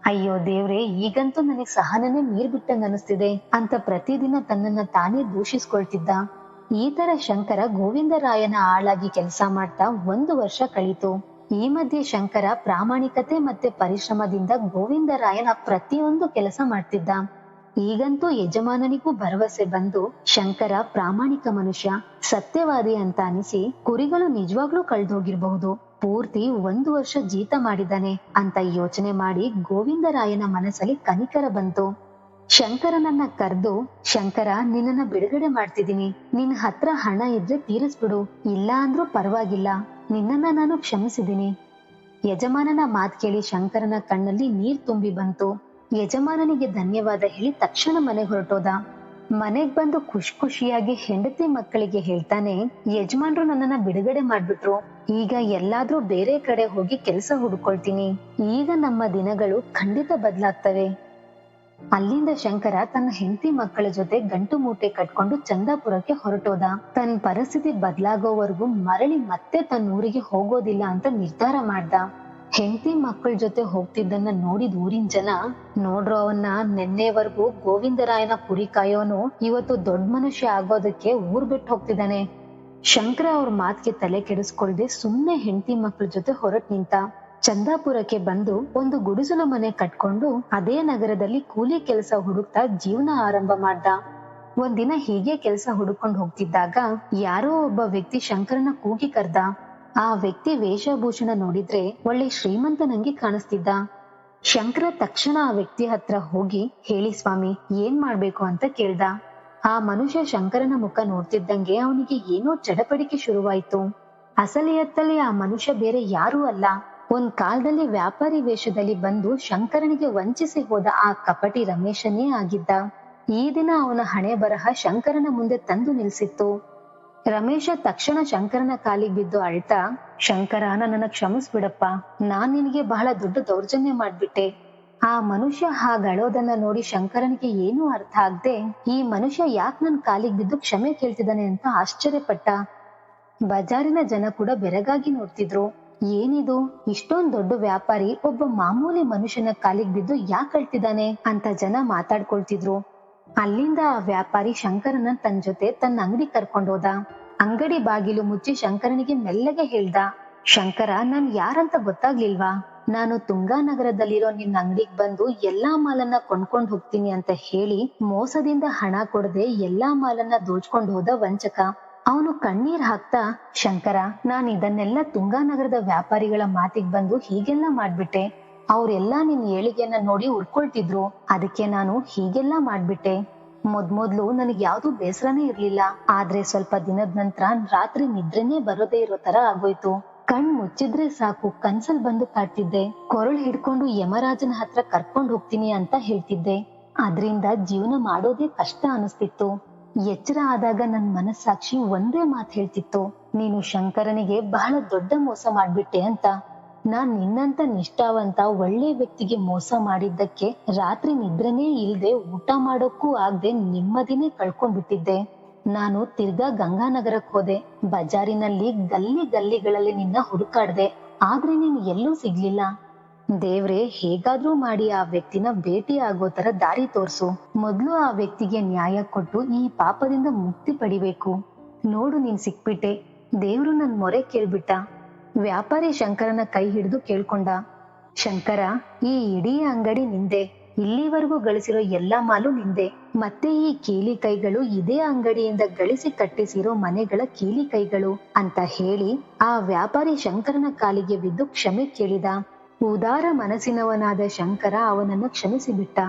ಅಯ್ಯೋ ದೇವ್ರೆ, ಈಗಂತೂ ನನಗ್ ಸಹನನೇ ನೀರ್ ಬಿಟ್ಟಂಗ್ ಅನಿಸ್ತಿದೆ ಅಂತ ಪ್ರತಿದಿನ ತನ್ನನ್ನ ತಾನೇ ದೂಷಿಸ್ಕೊಳ್ತಿದ್ದ. ಈ ತರ ಶಂಕರ ಗೋವಿಂದರಾಯನ ಆಳಾಗಿ ಕೆಲಸ ಮಾಡ್ತಾ 1 ವರ್ಷ ಕಳೀತು. ಈ ಮಧ್ಯೆ ಶಂಕರ ಪ್ರಾಮಾಣಿಕತೆ ಮತ್ತೆ ಪರಿಶ್ರಮದಿಂದ ಗೋವಿಂದರಾಯನ ಪ್ರತಿಯೊಂದು ಕೆಲಸ ಮಾಡ್ತಿದ್ದ. ಈಗಂತೂ ಯಜಮಾನನಿಗೂ ಭರವಸೆ ಬಂದು ಶಂಕರ ಪ್ರಾಮಾಣಿಕ ಮನುಷ್ಯ, ಸತ್ಯವಾದಿ ಅಂತ ಅನಿಸಿ ಕುರಿಗಳು ನಿಜವಾಗ್ಲೂ ಕಳ್ದೋಗಿರ್ಬಹುದು, ಪೂರ್ತಿ 1 ವರ್ಷ ಜೀತ ಮಾಡಿದಾನೆ ಅಂತ ಯೋಚನೆ ಮಾಡಿ ಗೋವಿಂದರಾಯನ ಮನಸ್ಸಲ್ಲಿ ಕನಿಕರ ಬಂತು. ಶಂಕರನನ್ನ ಕರೆದು, ಶಂಕರ, ನಿನ್ನನ್ನ ಬಿಡುಗಡೆ ಮಾಡ್ತಿದ್ದೀನಿ, ನಿನ್ ಹತ್ರ ಹಣ ಇದ್ರೆ ತೀರಿಸ್ಬಿಡು, ಇಲ್ಲ ಅಂದ್ರೂ ಪರವಾಗಿಲ್ಲ, ನಿನ್ನನ್ನ ನಾನು ಕ್ಷಮಿಸಿದ್ದೀನಿ. ಯಜಮಾನನ ಮಾತ್ ಕೇಳಿ ಶಂಕರನ ಕಣ್ಣಲ್ಲಿ ನೀರ್ ತುಂಬಿ ಬಂತು. ಯಜಮಾನನಿಗೆ ಧನ್ಯವಾದ ಹೇಳಿ ತಕ್ಷಣ ಮನೆಗೆ ಹೊರಟೋದ. ಮನೆಗ್ ಬಂದು ಖುಷಿಯಾಗಿ ಹೆಂಡತಿ ಮಕ್ಕಳಿಗೆ ಹೇಳ್ತಾನೆ, ಯಜಮಾನ್ರು ನನ್ನನ್ನ ಬಿಡುಗಡೆ ಮಾಡ್ಬಿಟ್ರು, ಈಗ ಎಲ್ಲಾದ್ರೂ ಬೇರೆ ಕಡೆ ಹೋಗಿ ಕೆಲಸ ಹುಡ್ಕೊಳ್ತೀನಿ, ಈಗ ನಮ್ಮ ದಿನಗಳು ಖಂಡಿತ ಬದಲಾಗ್ತವೆ. ಅಲ್ಲಿಂದ ಶಂಕರ ತನ್ನ ಹೆಂಡತಿ ಮಕ್ಕಳ ಜೊತೆ ಗಂಟು ಮೂಟೆ ಕಟ್ಕೊಂಡು ಚಂದಾಪುರಕ್ಕೆ ಹೊರಟೋದ. ತನ್ನ ಪರಿಸ್ಥಿತಿ ಬದಲಾಗೋವರೆಗೂ ಮರಳಿ ಮತ್ತೆ ತನ್ನ ಊರಿಗೆ ಹೋಗೋದಿಲ್ಲ ಅಂತ ನಿರ್ಧಾರ ಮಾಡ್ದ. ಹೆಂಡತಿ ಮಕ್ಕಳ ಜೊತೆ ಹೋಗ್ತಿದ್ದನ್ನ ನೋಡಿದ ಊರಿನ ಜನ, ನೋಡ್ರೋ ಅವನ್ನ, ನಿನ್ನೆವರೆಗೂ ಗೋವಿಂದರಾಯನ ಕುರಿ ಕಾಯೋನು ಇವತ್ತು ದೊಡ್ಡ ಮನುಷ್ಯ ಆಗೋದಕ್ಕೆ ಊರ್ ಬಿಟ್ಟು ಹೋಗ್ತಿದ್ದಾನೆ. ಶಂಕರ ಅವ್ರ ಮಾತಿಗೆ ತಲೆ ಕೆಡಿಸ್ಕೊಳ್ದೆ ಸುಮ್ನೆ ಹೆಂಡತಿ ಮಕ್ಕಳ ಜೊತೆ ಹೊರಟ್ ನಿಂತ. ಚಂದಾಪುರಕ್ಕೆ ಬಂದು ಒಂದು ಗುಡಿಸಲು ಮನೆ ಕಟ್ಕೊಂಡು ಅದೇ ನಗರದಲ್ಲಿ ಕೂಲಿ ಕೆಲಸ ಹುಡುಕ್ತಾ ಜೀವನ ಆರಂಭ ಮಾಡ್ದ. ಒಂದಿನ ಹೀಗೆ ಕೆಲಸ ಹುಡುಕೊಂಡು ಹೋಗ್ತಿದ್ದಾಗ ಯಾರೋ ಒಬ್ಬ ವ್ಯಕ್ತಿ ಶಂಕರನ ಕೂಗಿ ಕರ್ದ. ಆ ವ್ಯಕ್ತಿ ವೇಷಭೂಷಣ ನೋಡಿದ್ರೆ ಒಳ್ಳೆ ಶ್ರೀಮಂತನಂಗೆ ಕಾಣಿಸ್ತಿದ್ದ. ಶಂಕರ ತಕ್ಷಣ ಆ ವ್ಯಕ್ತಿ ಹತ್ರ ಹೋಗಿ, ಹೇಳಿ ಸ್ವಾಮಿ, ಏನ್ ಮಾಡ್ಬೇಕು ಅಂತ ಕೇಳ್ದ. ಆ ಮನುಷ್ಯ ಶಂಕರನ ಮುಖ ನೋಡ್ತಿದ್ದಂಗೆ ಅವನಿಗೆ ಏನೋ ಚಡಪಡಿಕೆ ಶುರುವಾಯ್ತು. ಅಸಲಿಯತ್ತಲ್ಲಿ ಆ ಮನುಷ್ಯ ಬೇರೆ ಯಾರೂ ಅಲ್ಲ, ಒಂದ್ ಕಾಲದಲ್ಲಿ ವ್ಯಾಪಾರಿ ವೇಷದಲ್ಲಿ ಬಂದು ಶಂಕರನಿಗೆ ವಂಚಿಸಿ ಹೋದ ಆ ಕಪಟಿ ರಮೇಶನೇ ಆಗಿದ್ದ. ಈ ದಿನ ಅವನ ಹಣೆ ಬರಹ ಶಂಕರನ ಮುಂದೆ ತಂದು ನಿಲ್ಸಿತ್ತು. ರಮೇಶ ತಕ್ಷಣ ಶಂಕರನ ಕಾಲಿಗೆ ಬಿದ್ದು ಅಳ್ತಾ, ಶಂಕರ, ನನ್ನನ್ನ ಕ್ಷಮಿಸ್ಬಿಡಪ್ಪ, ನಾನ್ ನಿನಗೆ ಬಹಳ ದೊಡ್ಡ ದೌರ್ಜನ್ಯ ಮಾಡ್ಬಿಟ್ಟೆ. ಆ ಮನುಷ್ಯ ಹಾಗಳೋದನ್ನ ನೋಡಿ ಶಂಕರನಿಗೆ ಏನೂ ಅರ್ಥ ಆಗದೆ, ಈ ಮನುಷ್ಯ ಯಾಕೆ ನನ್ ಕಾಲಿಗೆ ಬಿದ್ದು ಕ್ಷಮೆ ಕೇಳ್ತಿದ್ದಾನೆ ಅಂತ ಆಶ್ಚರ್ಯಪಟ್ಟ. ಬಜಾರಿನ ಜನ ಕೂಡ ಬೆರಗಾಗಿ ನೋಡ್ತಿದ್ರು. ಏನಿದು, ಇಷ್ಟೊಂದ್ ದೊಡ್ಡ ವ್ಯಾಪಾರಿ ಒಬ್ಬ ಮಾಮೂಲಿ ಮನುಷ್ಯನ ಕಾಲಿಗೆ ಬಿದ್ದು ಯಾಕೆ ಅಳ್ತಿದ್ದಾನೆ ಅಂತ ಜನ ಮಾತಾಡ್ಕೊಳ್ತಿದ್ರು. ಅಲ್ಲಿಂದ ಆ ವ್ಯಾಪಾರಿ ಶಂಕರನ ತನ್ನ ಜೊತೆ ತನ್ನ ಅಂಗಡಿ ಕರ್ಕೊಂಡೋದ. ಅಂಗಡಿ ಬಾಗಿಲು ಮುಚ್ಚಿ ಶಂಕರನಿಗೆ ಮೆಲ್ಲಗೆ ಹೇಳ್ದ, ಶಂಕರ, ನಾನ್ ಯಾರಂತ ಗೊತ್ತಾಗ್ಲಿಲ್ವಾ? ನಾನು ತುಂಗಾನಗರದಲ್ಲಿರೋ ನಿನ್ನ ಅಂಗಡಿಗೆ ಬಂದು ಎಲ್ಲಾ ಮಾಲನ್ನ ಕೊಂಡ್ಕೊಂಡ್ ಹೋಗ್ತೀನಿ ಅಂತ ಹೇಳಿ ಮೋಸದಿಂದ ಹಣ ಕೊಡದೆ ಎಲ್ಲಾ ಮಾಲನ್ನ ದೋಚ್ಕೊಂಡು ಹೋದ ವಂಚಕ. ಅವನು ಕಣ್ಣೀರ್ ಹಾಕ್ತಾ, ಶಂಕರ, ನಾನ್ ಇದನ್ನೆಲ್ಲ ತುಂಗಾನಗರದ ವ್ಯಾಪಾರಿಗಳ ಮಾತಿಗೆ ಬಂದು ಹೀಗೆಲ್ಲಾ ಮಾಡ್ಬಿಟ್ಟೆ. ಅವ್ರೆಲ್ಲಾ ನಿನ್ ಏಳಿಗೆಯನ್ನ ನೋಡಿ ಉರ್ಕೊಳ್ತಿದ್ರು, ಅದಕ್ಕೆ ನಾನು ಹೀಗೆಲ್ಲಾ ಮಾಡ್ಬಿಟ್ಟೆ. ಮೊದ್ಲು ನನಗ್ ಯಾವ್ದು ಬೇಸರನೇ ಇರ್ಲಿಲ್ಲ, ಆದ್ರೆ ಸ್ವಲ್ಪ ದಿನದ ನಂತರ ರಾತ್ರಿ ನಿದ್ರೆನೇ ಬರೋದೇ ಇರೋ ತರ ಆಗೋಯ್ತು. ಕಣ್ ಮುಚ್ಚಿದ್ರೆ ಸಾಕು ಕನ್ಸಲ್ ಬಂದು ಕಾಡ್ತಿದ್ದೆ. ಕೊರಳು ಹಿಡ್ಕೊಂಡು ಯಮರಾಜನ ಹತ್ರ ಕರ್ಕೊಂಡ್ ಹೋಗ್ತೀನಿ ಅಂತ ಹೇಳ್ತಿದ್ದೆ. ಅದ್ರಿಂದ ಜೀವನ ಮಾಡೋದೇ ಕಷ್ಟ ಅನಿಸ್ತಿತ್ತು. ಎಚ್ಚರ ಆದಾಗ ನನ್ ಮನಸ್ಸಾಕ್ಷಿ ಒಂದೇ ಮಾತು ಹೇಳ್ತಿತ್ತು, ನೀನು ಶಂಕರನಿಗೆ ಬಹಳ ದೊಡ್ಡ ಮೋಸ ಮಾಡ್ಬಿಟ್ಟೆ ಅಂತ. ನಾನ್ ನಿನ್ನಂತ ನಿಷ್ಠಾವಂತ ಒಳ್ಳೆ ವ್ಯಕ್ತಿಗೆ ಮೋಸ ಮಾಡಿದ್ದಕ್ಕೆ ರಾತ್ರಿ ನಿದ್ರೆನೇ ಇಲ್ದೆ ಊಟ ಮಾಡೋಕ್ಕೂ ಆಗದೆ ನೆಮ್ಮದಿನೇ ಕಳ್ಕೊಂಡ್ಬಿಟ್ಟಿದ್ದೆ. ನಾನು ತಿರ್ಗಾ ಗಂಗಾನಗರಕ್ಕೆ ಹೋದೆ. ಬಜಾರಿನಲ್ಲಿ ಗಲ್ಲಿಗಳಲ್ಲಿ ನಿನ್ನ ಹುಡುಕಾಡ್ದೆ, ಆದ್ರೆ ನೀನ್ ಎಲ್ಲೂ ಸಿಗ್ಲಿಲ್ಲ. ದೇವ್ರೆ, ಹೇಗಾದ್ರೂ ಮಾಡಿ ಆ ವ್ಯಕ್ತಿನ ಭೇಟಿ ಆಗೋ ತರ ದಾರಿ ತೋರ್ಸು. ಮೊದ್ಲು ಆ ವ್ಯಕ್ತಿಗೆ ನ್ಯಾಯ ಕೊಟ್ಟು ಈ ಪಾಪದಿಂದ ಮುಕ್ತಿ ಪಡಿಬೇಕು. ನೋಡು, ನೀನ್ ಸಿಕ್ಬಿಟ್ಟೆ. ದೇವ್ರು ನನ್ ಮೊರೆ ಕೇಳ್ಬಿಟ್ಟ. ವ್ಯಾಪಾರಿ ಶಂಕರನ ಕೈ ಹಿಡಿದು ಕೇಳ್ಕೊಂಡ, ಶಂಕರ, ಈ ಇಡೀ ಅಂಗಡಿ ನಿಂದೆ, ಇಲ್ಲಿವರೆಗೂ ಗಳಿಸಿರೋ ಎಲ್ಲಾ ಮಾಲು ನಿಂದೆ. ಮತ್ತೆ ಈ ಕೀಲಿ ಕೈಗಳು ಇದೇ ಅಂಗಡಿಯಿಂದ ಗಳಿಸಿ ಕಟ್ಟಿಸಿರೋ ಮನೆಗಳ ಕೀಲಿ ಕೈಗಳು ಅಂತ ಹೇಳಿ ಆ ವ್ಯಾಪಾರಿ ಶಂಕರನ ಕಾಲಿಗೆ ಬಿದ್ದು ಕ್ಷಮೆ ಕೇಳಿದ. ಉದಾರ ಮನಸ್ಸಿನವನಾದ ಶಂಕರ ಅವನನ್ನು ಕ್ಷಮಿಸಿಬಿಟ್ಟ.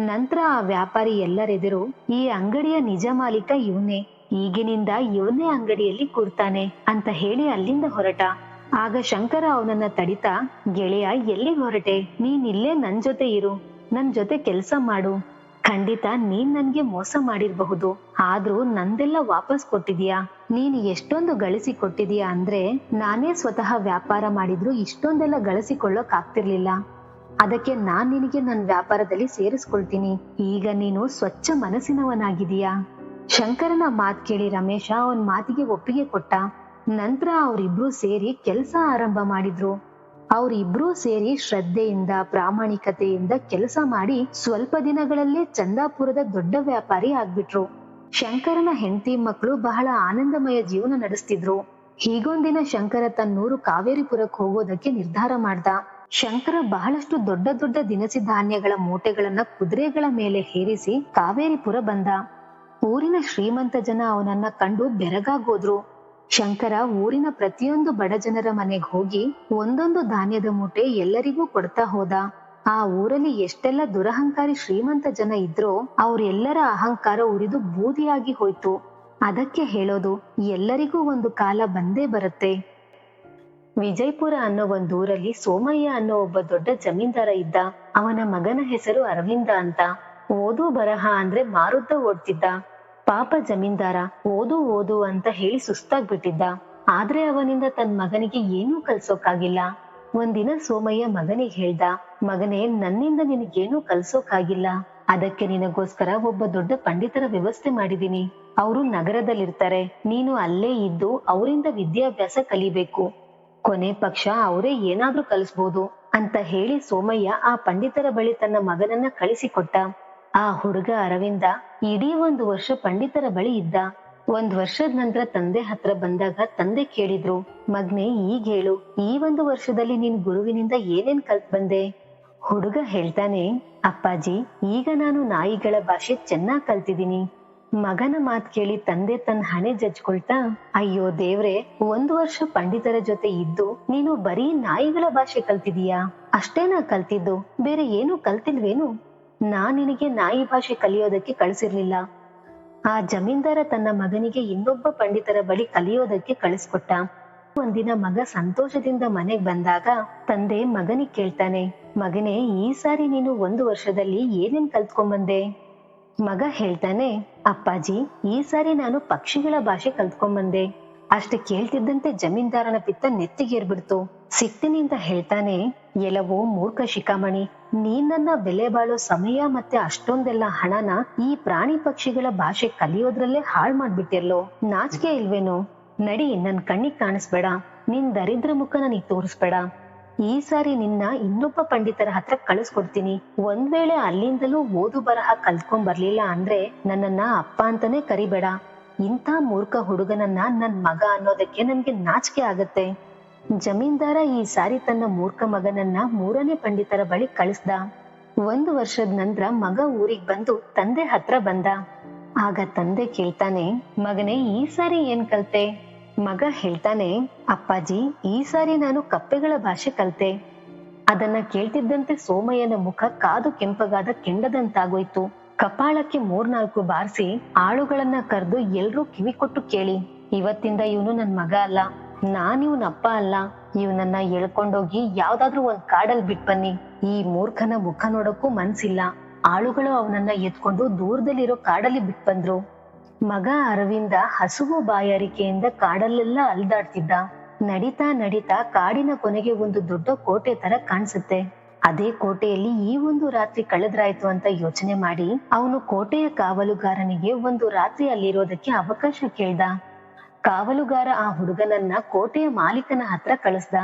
ನಂತರ ಆ ವ್ಯಾಪಾರಿ ಎಲ್ಲರೆದುರು, ಈ ಅಂಗಡಿಯ ನಿಜ ಮಾಲೀಕ ಇವನೇ, ಈಗಿನಿಂದ ಇವನೇ ಅಂಗಡಿಯಲ್ಲಿ ಕೂರ್ತಾನೆ ಅಂತ ಹೇಳಿ ಅಲ್ಲಿಂದ ಹೊರಟ. ಆಗ ಶಂಕರ ಅವನನ್ನ ತಡಿತಾ, ಗೆಳೆಯ ಎಲ್ಲಿಗೆ ಹೊರಟೆ? ನೀನ್ ಇಲ್ಲೇ ನನ್ ಜೊತೆ ಇರು, ನನ್ ಜೊತೆ ಕೆಲ್ಸ ಮಾಡು. ಖಂಡಿತ ನೀನ್ ನನ್ಗೆ ಮೋಸ ಮಾಡಿರ್ಬಹುದು, ಆದ್ರೂ ನಂದೆಲ್ಲ ವಾಪಸ್ ಕೊಟ್ಟಿದ್ಯಾ. ನೀನ್ ಎಷ್ಟೊಂದು ಗಳಿಸಿ ಕೊಟ್ಟಿದ್ಯಾ ಅಂದ್ರೆ ನಾನೇ ಸ್ವತಃ ವ್ಯಾಪಾರ ಮಾಡಿದ್ರು ಇಷ್ಟೊಂದೆಲ್ಲ ಗಳಿಸಿಕೊಳ್ಳೋಕ್ ಆಗ್ತಿರ್ಲಿಲ್ಲ. ಅದಕ್ಕೆ ನಾನ್ ನಿನಗೆ ನನ್ ವ್ಯಾಪಾರದಲ್ಲಿ ಸೇರಿಸ್ಕೊಳ್ತೀನಿ. ಈಗ ನೀನು ಸ್ವಚ್ಛ ಮನಸ್ಸಿನವನಾಗಿದೀಯಾ. ಶಂಕರನ ಮಾತ್ ಕೇಳಿ ರಮೇಶ ಅವನ್ ಮಾತಿಗೆ ಒಪ್ಪಿಗೆ ಕೊಟ್ಟ. ನಂತರ ಅವರಿಬ್ರು ಸೇರಿ ಕೆಲಸ ಆರಂಭ ಮಾಡಿದ್ರು. ಅವರಿಬ್ರು ಸೇರಿ ಶ್ರದ್ಧೆಯಿಂದ ಪ್ರಾಮಾಣಿಕತೆಯಿಂದ ಕೆಲಸ ಮಾಡಿ ಸ್ವಲ್ಪ ದಿನಗಳಲ್ಲೇ ಚಂದಾಪುರದ ದೊಡ್ಡ ವ್ಯಾಪಾರಿ ಆಗ್ಬಿಟ್ರು. ಶಂಕರನ ಹೆಂಡತಿ ಮಕ್ಕಳು ಬಹಳ ಆನಂದಮಯ ಜೀವನ ನಡೆಸ್ತಿದ್ರು. ಹೀಗೊಂದಿನ ಶಂಕರ ತನ್ನೂರು ಕಾವೇರಿಪುರಕ್ಕೆ ಹೋಗೋದಕ್ಕೆ ನಿರ್ಧಾರ ಮಾಡ್ದ. ಶಂಕರ ಬಹಳಷ್ಟು ದೊಡ್ಡ ದೊಡ್ಡ ದಿನಸಿ ಧಾನ್ಯಗಳ ಮೂಟೆಗಳನ್ನ ಕುದುರೆಗಳ ಮೇಲೆ ಹೇರಿಸಿ ಕಾವೇರಿಪುರ ಬಂದ. ಊರಿನ ಶ್ರೀಮಂತ ಜನ ಅವನನ್ನ ಕಂಡು ಬೆರಗಾಗೋದ್ರು. ಶಂಕರ ಊರಿನ ಪ್ರತಿಯೊಂದು ಬಡ ಜನರ ಮನೆಗೆ ಹೋಗಿ ಒಂದೊಂದು ಧಾನ್ಯದ ಮೂಟೆ ಎಲ್ಲರಿಗೂ ಕೊಡ್ತಾ ಹೋದ. ಆ ಊರಲ್ಲಿ ಎಷ್ಟೆಲ್ಲ ದುರಹಂಕಾರಿ ಶ್ರೀಮಂತ ಜನ ಇದ್ರೋ ಅವ್ರೆಲ್ಲರ ಅಹಂಕಾರ ಉರಿದು ಬೂದಿಯಾಗಿ ಹೋಯ್ತು. ಅದಕ್ಕೆ ಹೇಳೋದು, ಎಲ್ಲರಿಗೂ ಒಂದು ಕಾಲ ಬಂದೇ ಬರುತ್ತೆ. ವಿಜಯಪುರ ಅನ್ನೋ ಒಂದೂರಲ್ಲಿ ಸೋಮಯ್ಯ ಅನ್ನೋ ಒಬ್ಬ ದೊಡ್ಡ ಜಮೀನ್ದಾರ ಇದ್ದ. ಅವನ ಮಗನ ಹೆಸರು ಅರವಿಂದ ಅಂತ. ಓದು ಬರಹ ಅಂದ್ರೆ ಮಾರುದ್ದ ಓಡ್ತಿದ್ದ. ಪಾಪ ಜಮೀನ್ದಾರ ಓದು ಓದು ಅಂತ ಹೇಳಿ ಸುಸ್ತಾಗ್ಬಿಟ್ಟಿದ್ದ. ಆದ್ರೆ ಅವನಿಂದ ತನ್ನ ಮಗನಿಗೆ ಏನೂ ಕಲ್ಸೋಕಾಗಿಲ್ಲ. ಒಂದಿನ ಸೋಮಯ್ಯ ಮಗನಿಗೆ ಹೇಳ್ದ, ಮಗನೇ, ನನ್ನಿಂದ ನಿನಗೇನೂ ಕಲ್ಸೋಕಾಗಿಲ್ಲ. ಅದಕ್ಕೆ ನಿನಗೋಸ್ಕರ ಒಬ್ಬ ದೊಡ್ಡ ಪಂಡಿತರ ವ್ಯವಸ್ಥೆ ಮಾಡಿದೀನಿ. ಅವರು ನಗರದಲ್ಲಿರ್ತಾರೆ. ನೀನು ಅಲ್ಲೇ ಇದ್ದು ಅವರಿಂದ ವಿದ್ಯಾಭ್ಯಾಸ ಕಲಿಬೇಕು. ಕೊನೆ ಪಕ್ಷ ಅವರೇ ಏನಾದ್ರೂ ಕಲಿಸ್ಬೋದು ಅಂತ ಹೇಳಿ ಸೋಮಯ್ಯ ಆ ಪಂಡಿತರ ಬಳಿ ತನ್ನ ಮಗನನ್ನ ಕಳಿಸಿಕೊಟ್ಟ. ಆ ಹುಡುಗ ಅರವಿಂದ ಇಡೀ 1 ವರ್ಷ ಪಂಡಿತರ ಬಳಿ ಇದ್ದ. 1 ವರ್ಷದ ನಂತರ ತಂದೆ ಹತ್ರ ಬಂದಾಗ ತಂದೆ ಕೇಳಿದ್ರು, ಮಗ್ನೆ, ಈಗ ಹೇಳು, ಈ 1 ವರ್ಷದಲ್ಲಿ ನೀನ್ ಗುರುವಿನಿಂದ ಏನೇನ್ ಕಲ್ತ್ ಬಂದೆ? ಹುಡುಗ ಹೇಳ್ತಾನೆ, ಅಪ್ಪಾಜಿ, ಈಗ ನಾನು ನಾಯಿಗಳ ಭಾಷೆ ಚೆನ್ನಾಗ್ ಕಲ್ತಿದ್ದೀನಿ. ಮಗನ ಮಾತ್ ಕೇಳಿ ತಂದೆ ತನ್ನ ಹಣೆ ಜಜ್ಕೊಳ್ತಾ, ಅಯ್ಯೋ ದೇವ್ರೆ, 1 ವರ್ಷ ಪಂಡಿತರ ಜೊತೆ ಇದ್ದು ನೀನು ಬರೀ ನಾಯಿಗಳ ಭಾಷೆ ಕಲ್ತಿದೀಯಾ? ಅಷ್ಟೇನಾ ಕಲ್ತಿದ್ದು? ಬೇರೆ ಏನು ಕಲ್ತಿಲ್ವೇನು? ನಾನ್ ನಿನಗೆ ನಾಯಿ ಭಾಷೆ ಕಲಿಯೋದಕ್ಕೆ ಕಳಿಸಿರ್ಲಿಲ್ಲ. ಆ ಜಮೀನ್ದಾರ ತನ್ನ ಮಗನಿಗೆ ಇನ್ನೊಬ್ಬ ಪಂಡಿತರ ಬಳಿ ಕಲಿಯೋದಕ್ಕೆ ಕಳಿಸ್ಕೊಟ್ಟ. ಒಂದಿನ ಮಗ ಸಂತೋಷದಿಂದ ಮನೆಗ್ ಬಂದಾಗ ತಂದೆ ಮಗನಿಗೆ ಕೇಳ್ತಾನೆ, ಮಗನೇ, ಈ ಸಾರಿ ನೀನು 1 ವರ್ಷದಲ್ಲಿ ಏನೇನ್ ಕಲ್ತ್ಕೊಂಡ್ಬಂದೆ? ಮಗ ಹೇಳ್ತಾನೆ, ಅಪ್ಪಾಜಿ, ಈ ಸಾರಿ ನಾನು ಪಕ್ಷಿಗಳ ಭಾಷೆ ಕಲ್ತ್ಕೊಂಡ್ಬಂದೆ. ಅಷ್ಟು ಕೇಳ್ತಿದ್ದಂತೆ ಜಮೀನ್ದಾರನ ಪಿತ್ತ ನೆತ್ತಿಗೇರ್ಬಿಡ್ತು. ಸಿಟ್ಟಿನಿಂದ ಹೇಳ್ತಾನೆ, ಎಲ್ಲವೋ ಮೂರ್ಖ ಶಿಖಾಮಣಿ, ನೀನ್ ನನ್ನ ಬೆಲೆ ಬಾಳೋ ಸಮಯ ಮತ್ತೆ ಅಷ್ಟೊಂದೆಲ್ಲ ಹಣನ ಈ ಪ್ರಾಣಿ ಪಕ್ಷಿಗಳ ಭಾಷೆ ಕಲಿಯೋದ್ರಲ್ಲೇ ಹಾಳ್ ಮಾಡ್ಬಿಟ್ಟಿರ್ಲೋ. ನಾಚಿಕೆ ಇಲ್ವೇನೋ? ನಡಿ, ನನ್ ಕಣ್ಣಿಗ್ ಕಾಣಿಸ್ಬೇಡ. ನಿನ್ ದರಿದ್ರ ಮುಖ ನನಗ್ ತೋರಿಸ್ಬೇಡ. ಈ ಸಾರಿ ನಿನ್ನ ಇನ್ನೊಬ್ಬ ಪಂಡಿತರ ಹತ್ರ ಕಳಿಸ್ಕೊಡ್ತೀನಿ. ಒಂದ್ ವೇಳೆ ಅಲ್ಲಿಂದಲೂ ಓದು ಬರಹ ಕಲ್ತ್ಕೊಂಡ್ ಬರ್ಲಿಲ್ಲ ಅಂದ್ರೆ ನನ್ನನ್ನ ಅಪ್ಪ ಅಂತಾನೆ ಕರಿಬೇಡ. ಇಂಥ ಮೂರ್ಖ ಹುಡುಗನನ್ನ ನನ್ ಮಗ ಅನ್ನೋದಕ್ಕೆ ನನ್ಗೆ ನಾಚಿಕೆ ಆಗತ್ತೆ. ಜಮೀನ್ದಾರ ಈ ಸಾರಿ ತನ್ನ ಮೂರ್ಖ ಮಗನನ್ನ 3ನೇ ಪಂಡಿತರ ಬಳಿ ಕಳಿಸ್ದ. 1 ವರ್ಷದ ನಂತರ ಮಗ ಊರಿಗ್ ಬಂದು ತಂದೆ ಹತ್ರ ಬಂದ. ಆಗ ತಂದೆ ಕೇಳ್ತಾನೆ, ಮಗನೇ, ಈ ಸಾರಿ ಏನ್ ಕಲ್ತೆ? ಮಗ ಹೇಳ್ತಾನೆ, ಅಪ್ಪಾಜಿ, ಈ ಸಾರಿ ನಾನು ಕಪ್ಪೆಗಳ ಭಾಷೆ ಕಲ್ತೆ. ಅದನ್ನ ಕೇಳ್ತಿದ್ದಂತೆ ಸೋಮಯ್ಯನ ಮುಖ ಕಾದು ಕೆಂಪಗಾದ ಕೆಂಡದಂತಾಗೋಯ್ತು. ಕಪಾಳಕ್ಕೆ 3-4 ಬಾರಿಸಿ ಆಳುಗಳನ್ನ ಕರೆದು ಎಲ್ರೂ ಕಿವಿ ಕೊಟ್ಟು ಕೇಳಿ, ಇವತ್ತಿಂದ ಇವನು ನನ್ ಮಗ ಅಲ್ಲ, ನಾನ್ ಇವನ್ ಅಪ್ಪ ಅಲ್ಲ. ಇವನನ್ನ ಎಳ್ಕೊಂಡೋಗಿ ಯಾವ್ದಾದ್ರೂ ಒಂದ್ ಕಾಡಲ್ ಬಿಟ್ ಬನ್ನಿ. ಈ ಮೂರ್ಖನ ಮುಖ ನೋಡಕ್ಕೂ ಮನ್ಸಿಲ್ಲ. ಆಳುಗಳು ಅವನನ್ನ ಎತ್ಕೊಂಡು ದೂರದಲ್ಲಿರೋ ಕಾಡಲ್ಲಿ ಬಿಟ್ ಬಂದ್ರು. ಮಗ ಅರವಿಂದ ಹಸುವು ಬಾಯಾರಿಕೆಯಿಂದ ಕಾಡಲ್ಲೆಲ್ಲ ಅಲ್ದಾಡ್ತಿದ್ದ. ನಡಿತಾ ನಡಿತಾ ಕಾಡಿನ ಕೊನೆಗೆ ಒಂದು ದೊಡ್ಡ ಕೋಟೆ ತರ ಕಾಣಿಸುತ್ತೆ. ಅದೇ ಕೋಟೆಯಲ್ಲಿ ಈ ಒಂದು ರಾತ್ರಿ ಕಳೆದ್ರಾಯ್ತು ಅಂತ ಯೋಚನೆ ಮಾಡಿ ಅವನು ಕೋಟೆಯ ಕಾವಲುಗಾರನಿಗೆ ಒಂದು ರಾತ್ರಿ ಅಲ್ಲಿರೋದಕ್ಕೆ ಅವಕಾಶ ಕೇಳ್ದ. ಕಾವಲುಗಾರ ಆ ಹುಡುಗನನ್ನ ಕೋಟೆಯ ಮಾಲೀಕನ ಹತ್ರ ಕಳಿಸ್ದ.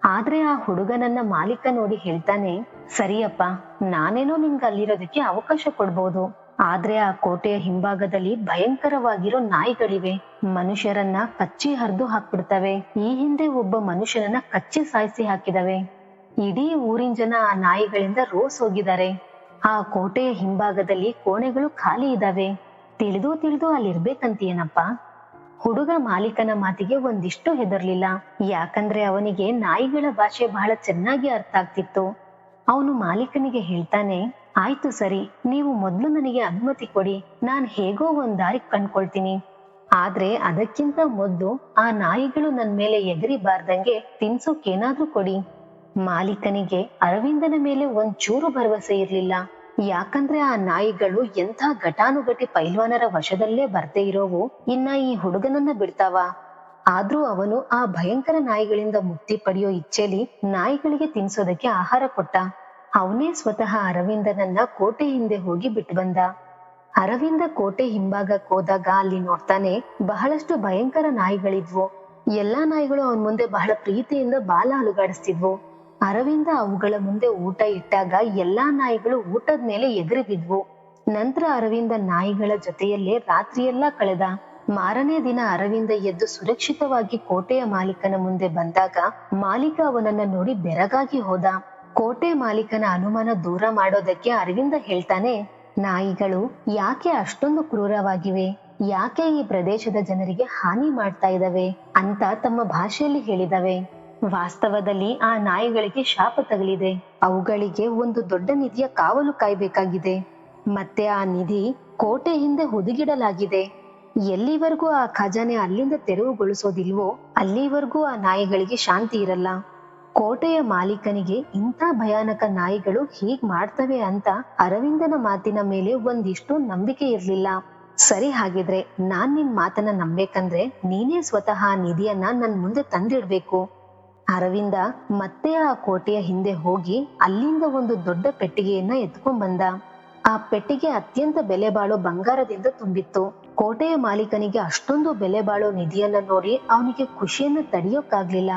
ಆದ್ರೆ ಆ ಹುಡುಗನನ್ನ ಮಾಲೀಕ ನೋಡಿ ಹೇಳ್ತಾನೆ, ಸರಿಯಪ್ಪ, ನಾನೇನೋ ನಿನ್ಗೆ ಅಲ್ಲಿರೋದಕ್ಕೆ ಅವಕಾಶ ಕೊಡ್ಬೋದು. ಆದ್ರೆ ಆ ಕೋಟೆಯ ಹಿಂಭಾಗದಲ್ಲಿ ಭಯಂಕರವಾಗಿರೋ ನಾಯಿಗಳಿವೆ. ಮನುಷ್ಯರನ್ನ ಕಚ್ಚಿ ಹರಿದು ಹಾಕ್ಬಿಡ್ತವೆ. ಈ ಹಿಂದೆ ಒಬ್ಬ ಮನುಷ್ಯನನ್ನ ಕಚ್ಚಿ ಸಾಯಿಸಿ ಹಾಕಿದವೆ. ಇಡೀ ಊರಿನ ಜನ ಆ ನಾಯಿಗಳಿಂದ ರೋಸ್ ಹೋಗಿದ್ದಾರೆ. ಆ ಕೋಟೆಯ ಹಿಂಭಾಗದಲ್ಲಿ ಕೋಣೆಗಳು ಖಾಲಿ ಇದಾವೆ. ತಿಳಿದು ತಿಳಿದು ಅಲ್ಲಿರ್ಬೇಕಂತೀಯನಪ್ಪ. ಹುಡುಗ ಮಾಲೀಕನ ಮಾತಿಗೆ ಒಂದಿಷ್ಟು ಹೆದರ್ಲಿಲ್ಲ. ಯಾಕಂದ್ರೆ ಅವನಿಗೆ ನಾಯಿಗಳ ಭಾಷೆ ಬಹಳ ಚೆನ್ನಾಗಿ ಅರ್ಥ ಆಗ್ತಿತ್ತು. ಅವನು ಮಾಲೀಕನಿಗೆ ಹೇಳ್ತಾನೆ, ಆಯ್ತು ಸರಿ, ನೀವು ಮೊದ್ಲು ನನಗೆ ಅನುಮತಿ ಕೊಡಿ, ನಾನ್ ಹೇಗೋ ಒಂದ್ ದಾರಿ ಕಂಡ್ಕೊಳ್ತೀನಿ. ಆದ್ರೆ ಅದಕ್ಕಿಂತ ಮೊದ್ಲು ಆ ನಾಯಿಗಳು ನನ್ ಮೇಲೆ ಎಗರಿಬಾರ್ದಂಗೆ ತಿನ್ಸೋಕೇನಾದ್ರೂ ಕೊಡಿ. ಮಾಲೀಕನಿಗೆ ಅರವಿಂದನ ಮೇಲೆ ಒಂಚೂರು ಭರವಸೆ ಇರ್ಲಿಲ್ಲ. ಯಾಕಂದ್ರೆ ಆ ನಾಯಿಗಳು ಎಂಥ ಘಟಾನುಘಟಿ ಪೈಲ್ವಾನರ ವಶದಲ್ಲೇ ಬರ್ದೇ ಇರೋವು ಇನ್ನ ಈ ಹುಡುಗನನ್ನ ಬಿಡ್ತಾವ. ಆದ್ರೂ ಅವನು ಆ ಭಯಂಕರ ನಾಯಿಗಳಿಂದ ಮುಕ್ತಿ ಪಡೆಯೋ ಇಚ್ಛೆಲಿ ನಾಯಿಗಳಿಗೆ ತಿನ್ಸೋದಕ್ಕೆ ಆಹಾರ ಕೊಟ್ಟ. ಅವನೇ ಸ್ವತಃ ಅರವಿಂದನನ್ನ ಕೋಟೆ ಹಿಂದೆ ಹೋಗಿ ಬಿಟ್ಟು ಬಂದ. ಅರವಿಂದ ಕೋಟೆ ಹಿಂಭಾಗಕ್ಕೆ ಹೋದಾಗ ಅಲ್ಲಿ ನೋಡ್ತಾನೆ, ಬಹಳಷ್ಟು ಭಯಂಕರ ನಾಯಿಗಳಿದ್ವು. ಎಲ್ಲಾ ನಾಯಿಗಳು ಅವನ್ ಮುಂದೆ ಬಹಳ ಪ್ರೀತಿಯಿಂದ ಬಾಲ ಅಲುಗಾಡಿಸ್ತಿದ್ವು. ಅರವಿಂದ ಅವುಗಳ ಮುಂದೆ ಊಟ ಇಟ್ಟಾಗ ಎಲ್ಲಾ ನಾಯಿಗಳು ಊಟದ ಮೇಲೆ ಎಗರಿ ಬಿದ್ವು. ನಂತರ ಅರವಿಂದ ನಾಯಿಗಳ ಜೊತೆಯಲ್ಲೇ ರಾತ್ರಿಯೆಲ್ಲ ಕಳೆದ. ಮಾರನೇ ದಿನ ಅರವಿಂದ ಎದ್ದು ಸುರಕ್ಷಿತವಾಗಿ ಕೋಟೆಯ ಮಾಲೀಕನ ಮುಂದೆ ಬಂದಾಗ ಮಾಲೀಕ ಅವನನ್ನ ನೋಡಿ ಬೆರಗಾಗಿ ಹೋದ. ಕೋಟೆ ಮಾಲೀಕನ ಅನುಮಾನ ದೂರ ಮಾಡೋದಕ್ಕೆ ಅರವಿಂದ ಹೇಳ್ತಾನೆ, ನಾಯಿಗಳು ಯಾಕೆ ಅಷ್ಟೊಂದು ಕ್ರೂರವಾಗಿವೆ, ಯಾಕೆ ಈ ಪ್ರದೇಶದ ಜನರಿಗೆ ಹಾನಿ ಮಾಡ್ತಾ ಇದ್ದಾವೆ ಅಂತ ತಮ್ಮ ಭಾಷೆಯಲ್ಲಿ ಹೇಳಿದವೆ. ವಾಸ್ತವದಲ್ಲಿ ಆ ನಾಯಿಗಳಿಗೆ ಶಾಪ ತಗಲಿದೆ. ಅವುಗಳಿಗೆ ಒಂದು ದೊಡ್ಡ ನಿಧಿಯ ಕಾವಲು ಕಾಯ್ಬೇಕಾಗಿದೆ. ಮತ್ತೆ ಆ ನಿಧಿ ಕೋಟೆ ಹಿಂದೆ ಹುದುಗಿಡಲಾಗಿದೆ. ಎಲ್ಲಿವರೆಗೂ ಆ ಖಜಾನೆ ಅಲ್ಲಿಂದ ತೆರವುಗೊಳಿಸೋದಿಲ್ವೋ ಅಲ್ಲಿವರೆಗೂ ಆ ನಾಯಿಗಳಿಗೆ ಶಾಂತಿ ಇರಲ್ಲ. ಕೋಟೆಯ ಮಾಲೀಕನಿಗೆ ಇಂಥ ಭಯಾನಕ ನಾಯಿಗಳು ಹೀಗ್ ಮಾಡ್ತವೆ ಅಂತ ಅರವಿಂದನ ಮಾತಿನ ಮೇಲೆ ಒಂದಿಷ್ಟು ನಂಬಿಕೆ ಇರ್ಲಿಲ್ಲ. ಸರಿ, ಹಾಗಿದ್ರೆ ನಾನ್ ನಿನ್ ಮಾತನ್ನ ನಂಬೇಕಂದ್ರೆ ನೀನೇ ಸ್ವತಃ ಆ ನಿಧಿಯನ್ನ ನನ್ ಮುಂದೆ ತಂದಿಡ್ಬೇಕು. ಅರವಿಂದ ಮತ್ತೆ ಆ ಕೋಟೆಯ ಹಿಂದೆ ಹೋಗಿ ಅಲ್ಲಿಂದ ಒಂದು ದೊಡ್ಡ ಪೆಟ್ಟಿಗೆಯನ್ನ ಎತ್ಕೊಂಡ್ ಬಂದ. ಆ ಪೆಟ್ಟಿಗೆ ಅತ್ಯಂತ ಬೆಲೆ ಬಾಳೋ ಬಂಗಾರದಿಂದ ತುಂಬಿತ್ತು. ಕೋಟೆಯ ಮಾಲೀಕನಿಗೆ ಅಷ್ಟೊಂದು ಬೆಲೆ ಬಾಳೋ ನಿಧಿಯನ್ನ ನೋಡಿ ಅವನಿಗೆ ಖುಷಿಯನ್ನ ತಡೆಯೋಕ್ಕಾಗ್ಲಿಲ್ಲ.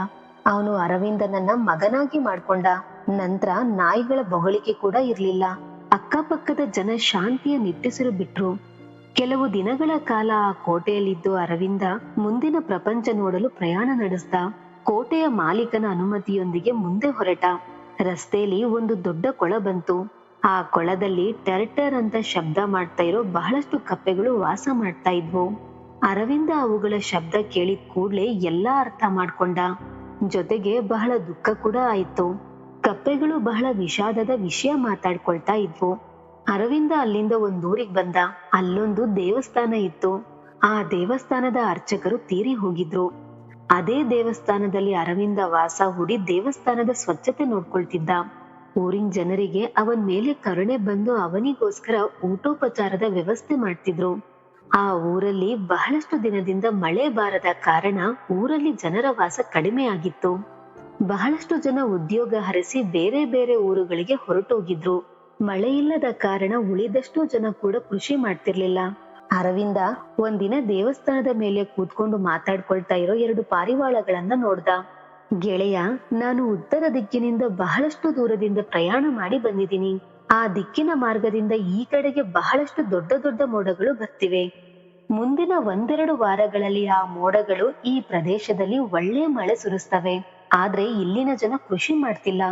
ಅವನು ಅರವಿಂದನನ್ನ ಮಗನಾಗಿ ಮಾಡ್ಕೊಂಡ. ನಂತರ ನಾಯಿಗಳ ಬೊಗಳಿಕೆ ಕೂಡ ಇರ್ಲಿಲ್ಲ. ಅಕ್ಕಪಕ್ಕದ ಜನ ಶಾಂತಿಯ ನಿಟ್ಟುಸಿರು ಬಿಟ್ರು. ಕೆಲವು ದಿನಗಳ ಕಾಲ ಆ ಕೋಟೆಯಲ್ಲಿದ್ದು ಅರವಿಂದ ಮುಂದಿನ ಪ್ರಪಂಚ ನೋಡಲು ಪ್ರಯಾಣ ನಡೆಸ್ದ. ಕೋಟೆಯ ಮಾಲೀಕನ ಅನುಮತಿಯೊಂದಿಗೆ ಮುಂದೆ ಹೊರಟ. ರಸ್ತೆಯಲ್ಲಿ ಒಂದು ದೊಡ್ಡ ಕೊಳ ಬಂತು. ಆ ಕೊಳದಲ್ಲಿ ಟೆರ್ಟರ್ ಅಂತ ಶಬ್ದ ಮಾಡ್ತಾ ಇರೋ ಬಹಳಷ್ಟು ಕಪ್ಪೆಗಳು ವಾಸ ಮಾಡ್ತಾ ಇದ್ವು. ಅರವಿಂದ ಅವುಗಳ ಶಬ್ದ ಕೇಳಿದ ಕೂಡ್ಲೆ ಎಲ್ಲಾ ಅರ್ಥ ಮಾಡ್ಕೊಂಡ. ಜೊತೆಗೆ ಬಹಳ ದುಃಖ ಕೂಡ ಆಯ್ತು. ಕಪ್ಪೆಗಳು ಬಹಳ ವಿಷಾದದ ವಿಷಯ ಮಾತಾಡ್ಕೊಳ್ತಾ ಇದ್ವು. ಅರವಿಂದ ಅಲ್ಲಿಂದ ಒಂದೂರಿಗೆ ಬಂದ. ಅಲ್ಲೊಂದು ದೇವಸ್ಥಾನ ಇತ್ತು. ಆ ದೇವಸ್ಥಾನದ ಅರ್ಚಕರು ತೀರಿ ಹೋಗಿದ್ರು. ಅದೇ ದೇವಸ್ಥಾನದಲ್ಲಿ ಅರವಿಂದ ವಾಸ ಹೂಡಿ ದೇವಸ್ಥಾನದ ಸ್ವಚ್ಛತೆ ನೋಡ್ಕೊಳ್ತಿದ್ದ. ಊರಿನ ಜನರಿಗೆ ಅವನ್ ಮೇಲೆ ಕರುಣೆ ಬಂದು ಅವನಿಗೋಸ್ಕರ ಊಟೋಪಚಾರದ ವ್ಯವಸ್ಥೆ ಮಾಡ್ತಿದ್ರು. ಆ ಊರಲ್ಲಿ ಬಹಳಷ್ಟು ದಿನದಿಂದ ಮಳೆ ಬಾರದ ಕಾರಣ ಊರಲ್ಲಿ ಜನರ ವಾಸ ಕಡಿಮೆ ಆಗಿತ್ತು. ಬಹಳಷ್ಟು ಜನ ಉದ್ಯೋಗ ಹರಿಸಿ ಬೇರೆ ಬೇರೆ ಊರುಗಳಿಗೆ ಹೊರಟೋಗಿದ್ರು. ಮಳೆ ಇಲ್ಲದ ಕಾರಣ ಉಳಿದಷ್ಟು ಜನ ಕೂಡ ಕೃಷಿ ಮಾಡ್ತಿರ್ಲಿಲ್ಲ. ಅರವಿಂದ ಒಂದಿನ ದೇವಸ್ಥಾನದ ಮೇಲೆ ಕೂತ್ಕೊಂಡು ಮಾತಾಡ್ಕೊಳ್ತಾ ಇರೋ ಎರಡು ಪಾರಿವಾಳಗಳನ್ನ ನೋಡ್ದ. ಗೆಳೆಯ, ನಾನು ಉತ್ತರ ದಿಕ್ಕಿನಿಂದ ಬಹಳಷ್ಟು ದೂರದಿಂದ ಪ್ರಯಾಣ ಮಾಡಿ ಬಂದಿದ್ದೀನಿ. ಆ ದಿಕ್ಕಿನ ಮಾರ್ಗದಿಂದ ಈ ಕಡೆಗೆ ಬಹಳಷ್ಟು ದೊಡ್ಡ ದೊಡ್ಡ ಮೋಡಗಳು ಬರ್ತಿವೆ. ಮುಂದಿನ ಒಂದೆರಡು ವಾರಗಳಲ್ಲಿ ಆ ಮೋಡಗಳು ಈ ಪ್ರದೇಶದಲ್ಲಿ ಒಳ್ಳೆ ಮಳೆ ಸುರಿಸ್ತವೆ. ಆದ್ರೆ ಇಲ್ಲಿನ ಜನ ಕೃಷಿ ಮಾಡ್ತಿಲ್ಲ.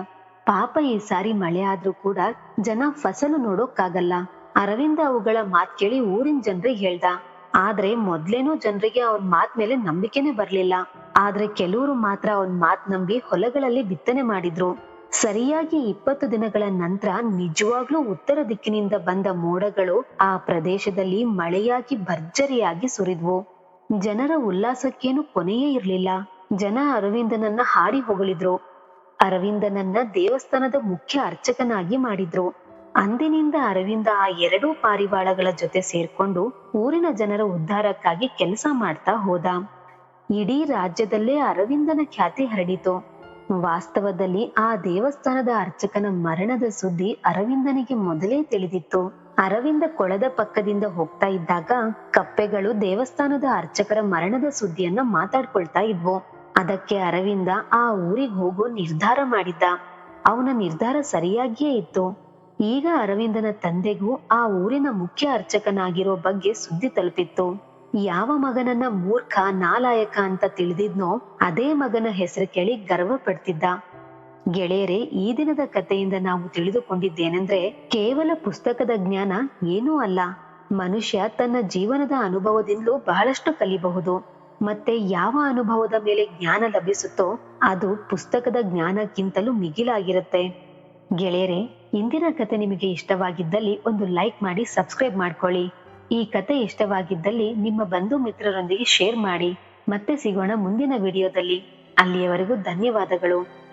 ಪಾಪ, ಈ ಸಾರಿ ಮಳೆ ಆದ್ರೂ ಕೂಡ ಜನ ಫಸಲು ನೋಡೋಕ್ಕಾಗಲ್ಲ. ಅರವಿಂದ ಅವುಗಳ ಮಾತ್ ಕೇಳಿ ಊರಿನ ಜನರಿಗೆ ಹೇಳ್ದ. ಆದ್ರೆ ಮೊದ್ಲೇನೋ ಜನರಿಗೆ ಅವನ್ ಮಾತ್ ಮೇಲೆ ನಂಬಿಕೆನೆ ಬರ್ಲಿಲ್ಲ. ಆದ್ರೆ ಕೆಲವರು ಮಾತ್ರ ಅವನ್ ಮಾತ್ ನಂಬಿ ಹೊಲಗಳಲ್ಲಿ ಬಿತ್ತನೆ ಮಾಡಿದ್ರು. ಸರಿಯಾಗಿ 20 ದಿನಗಳ ನಂತರ ನಿಜವಾಗ್ಲೂ ಉತ್ತರ ದಿಕ್ಕಿನಿಂದ ಬಂದ ಮೋಡಗಳು ಆ ಪ್ರದೇಶದಲ್ಲಿ ಮಳೆಯಾಗಿ ಭರ್ಜರಿಯಾಗಿ ಸುರಿದ್ವು. ಜನರ ಉಲ್ಲಾಸಕ್ಕೇನು ಕೊನೆಯೇ ಇರ್ಲಿಲ್ಲ. ಜನ ಅರವಿಂದನನ್ನ ಹಾಡಿ ಹೊಗಳಿದ್ರು. ಅರವಿಂದನನ್ನ ದೇವಸ್ಥಾನದ ಮುಖ್ಯ ಅರ್ಚಕನಾಗಿ ಮಾಡಿದ್ರು. ಅಂದಿನಿಂದ ಅರವಿಂದ ಆ ಎರಡೂ ಪಾರಿವಾಳಗಳ ಜೊತೆ ಸೇರ್ಕೊಂಡು ಊರಿನ ಜನರ ಉದ್ಧಾರಕ್ಕಾಗಿ ಕೆಲಸ ಮಾಡ್ತಾ ಹೋದ. ಇಡೀ ರಾಜ್ಯದಲ್ಲೇ ಅರವಿಂದನ ಖ್ಯಾತಿ ಹರಡಿತು. ವಾಸ್ತವದಲ್ಲಿ ಆ ದೇವಸ್ಥಾನದ ಅರ್ಚಕನ ಮರಣದ ಸುದ್ದಿ ಅರವಿಂದನಿಗೆ ಮೊದಲೇ ತಿಳಿದಿತ್ತು. ಅರವಿಂದ ಕೊಳದ ಪಕ್ಕದಿಂದ ಹೋಗ್ತಾ ಇದ್ದಾಗ ಕಪ್ಪೆಗಳು ದೇವಸ್ಥಾನದ ಅರ್ಚಕರ ಮರಣದ ಸುದ್ದಿಯನ್ನ ಮಾತಾಡ್ಕೊಳ್ತಾ ಇದ್ವು. ಅದಕ್ಕೆ ಅರವಿಂದ ಆ ಊರಿಗೆ ಹೋಗೋ ನಿರ್ಧಾರ ಮಾಡಿದ್ದ. ಅವನ ನಿರ್ಧಾರ ಸರಿಯಾಗಿಯೇ ಇತ್ತು. ಈಗ ಅರವಿಂದನ ತಂದೆಗೂ ಆ ಊರಿನ ಮುಖ್ಯ ಅರ್ಚಕನಾಗಿರೋ ಬಗ್ಗೆ ಸುದ್ದಿ ತಲುಪಿತ್ತು. ಯಾವ ಮಗನನ್ನ ಮೂರ್ಖ, ನಾಲಾಯಕ ಅಂತ ತಿಳಿದಿದ್ನೋ ಅದೇ ಮಗನ ಹೆಸರು ಕೇಳಿ ಗರ್ವ ಪಡ್ತಿದ್ದ. ಗೆಳೆಯರೇ, ಈ ದಿನದ ಕಥೆಯಿಂದ ನಾವು ತಿಳಿದುಕೊಂಡಿದ್ದೇನೆಂದ್ರೆ ಕೇವಲ ಪುಸ್ತಕದ ಜ್ಞಾನ ಏನೂ ಅಲ್ಲ. ಮನುಷ್ಯ ತನ್ನ ಜೀವನದ ಅನುಭವದಿಂದಲೂ ಬಹಳಷ್ಟು ಕಲಿಬಹುದು. ಮತ್ತೆ ಯಾವ ಅನುಭವದ ಮೇಲೆ ಜ್ಞಾನ ಲಭಿಸುತ್ತೋ ಅದು ಪುಸ್ತಕದ ಜ್ಞಾನಕ್ಕಿಂತಲೂ ಮಿಗಿಲಾಗಿರುತ್ತೆ. ಗೆಳೆಯರೇ, ಇಂದಿನ ಕತೆ ನಿಮಗೆ ಇಷ್ಟವಾಗಿದ್ದಲ್ಲಿ ಒಂದು ಲೈಕ್ ಮಾಡಿ ಸಬ್ಸ್ಕ್ರೈಬ್ ಮಾಡ್ಕೊಳ್ಳಿ. ಈ ಕತೆ ಇಷ್ಟವಾಗಿದ್ದಲ್ಲಿ ನಿಮ್ಮ ಬಂಧು ಮಿತ್ರರೊಂದಿಗೆ ಶೇರ್ ಮಾಡಿ. ಮತ್ತೆ ಸಿಗೋಣ ಮುಂದಿನ ವಿಡಿಯೋದಲ್ಲಿ. ಅಲ್ಲಿಯವರೆಗೂ ಧನ್ಯವಾದಗಳು.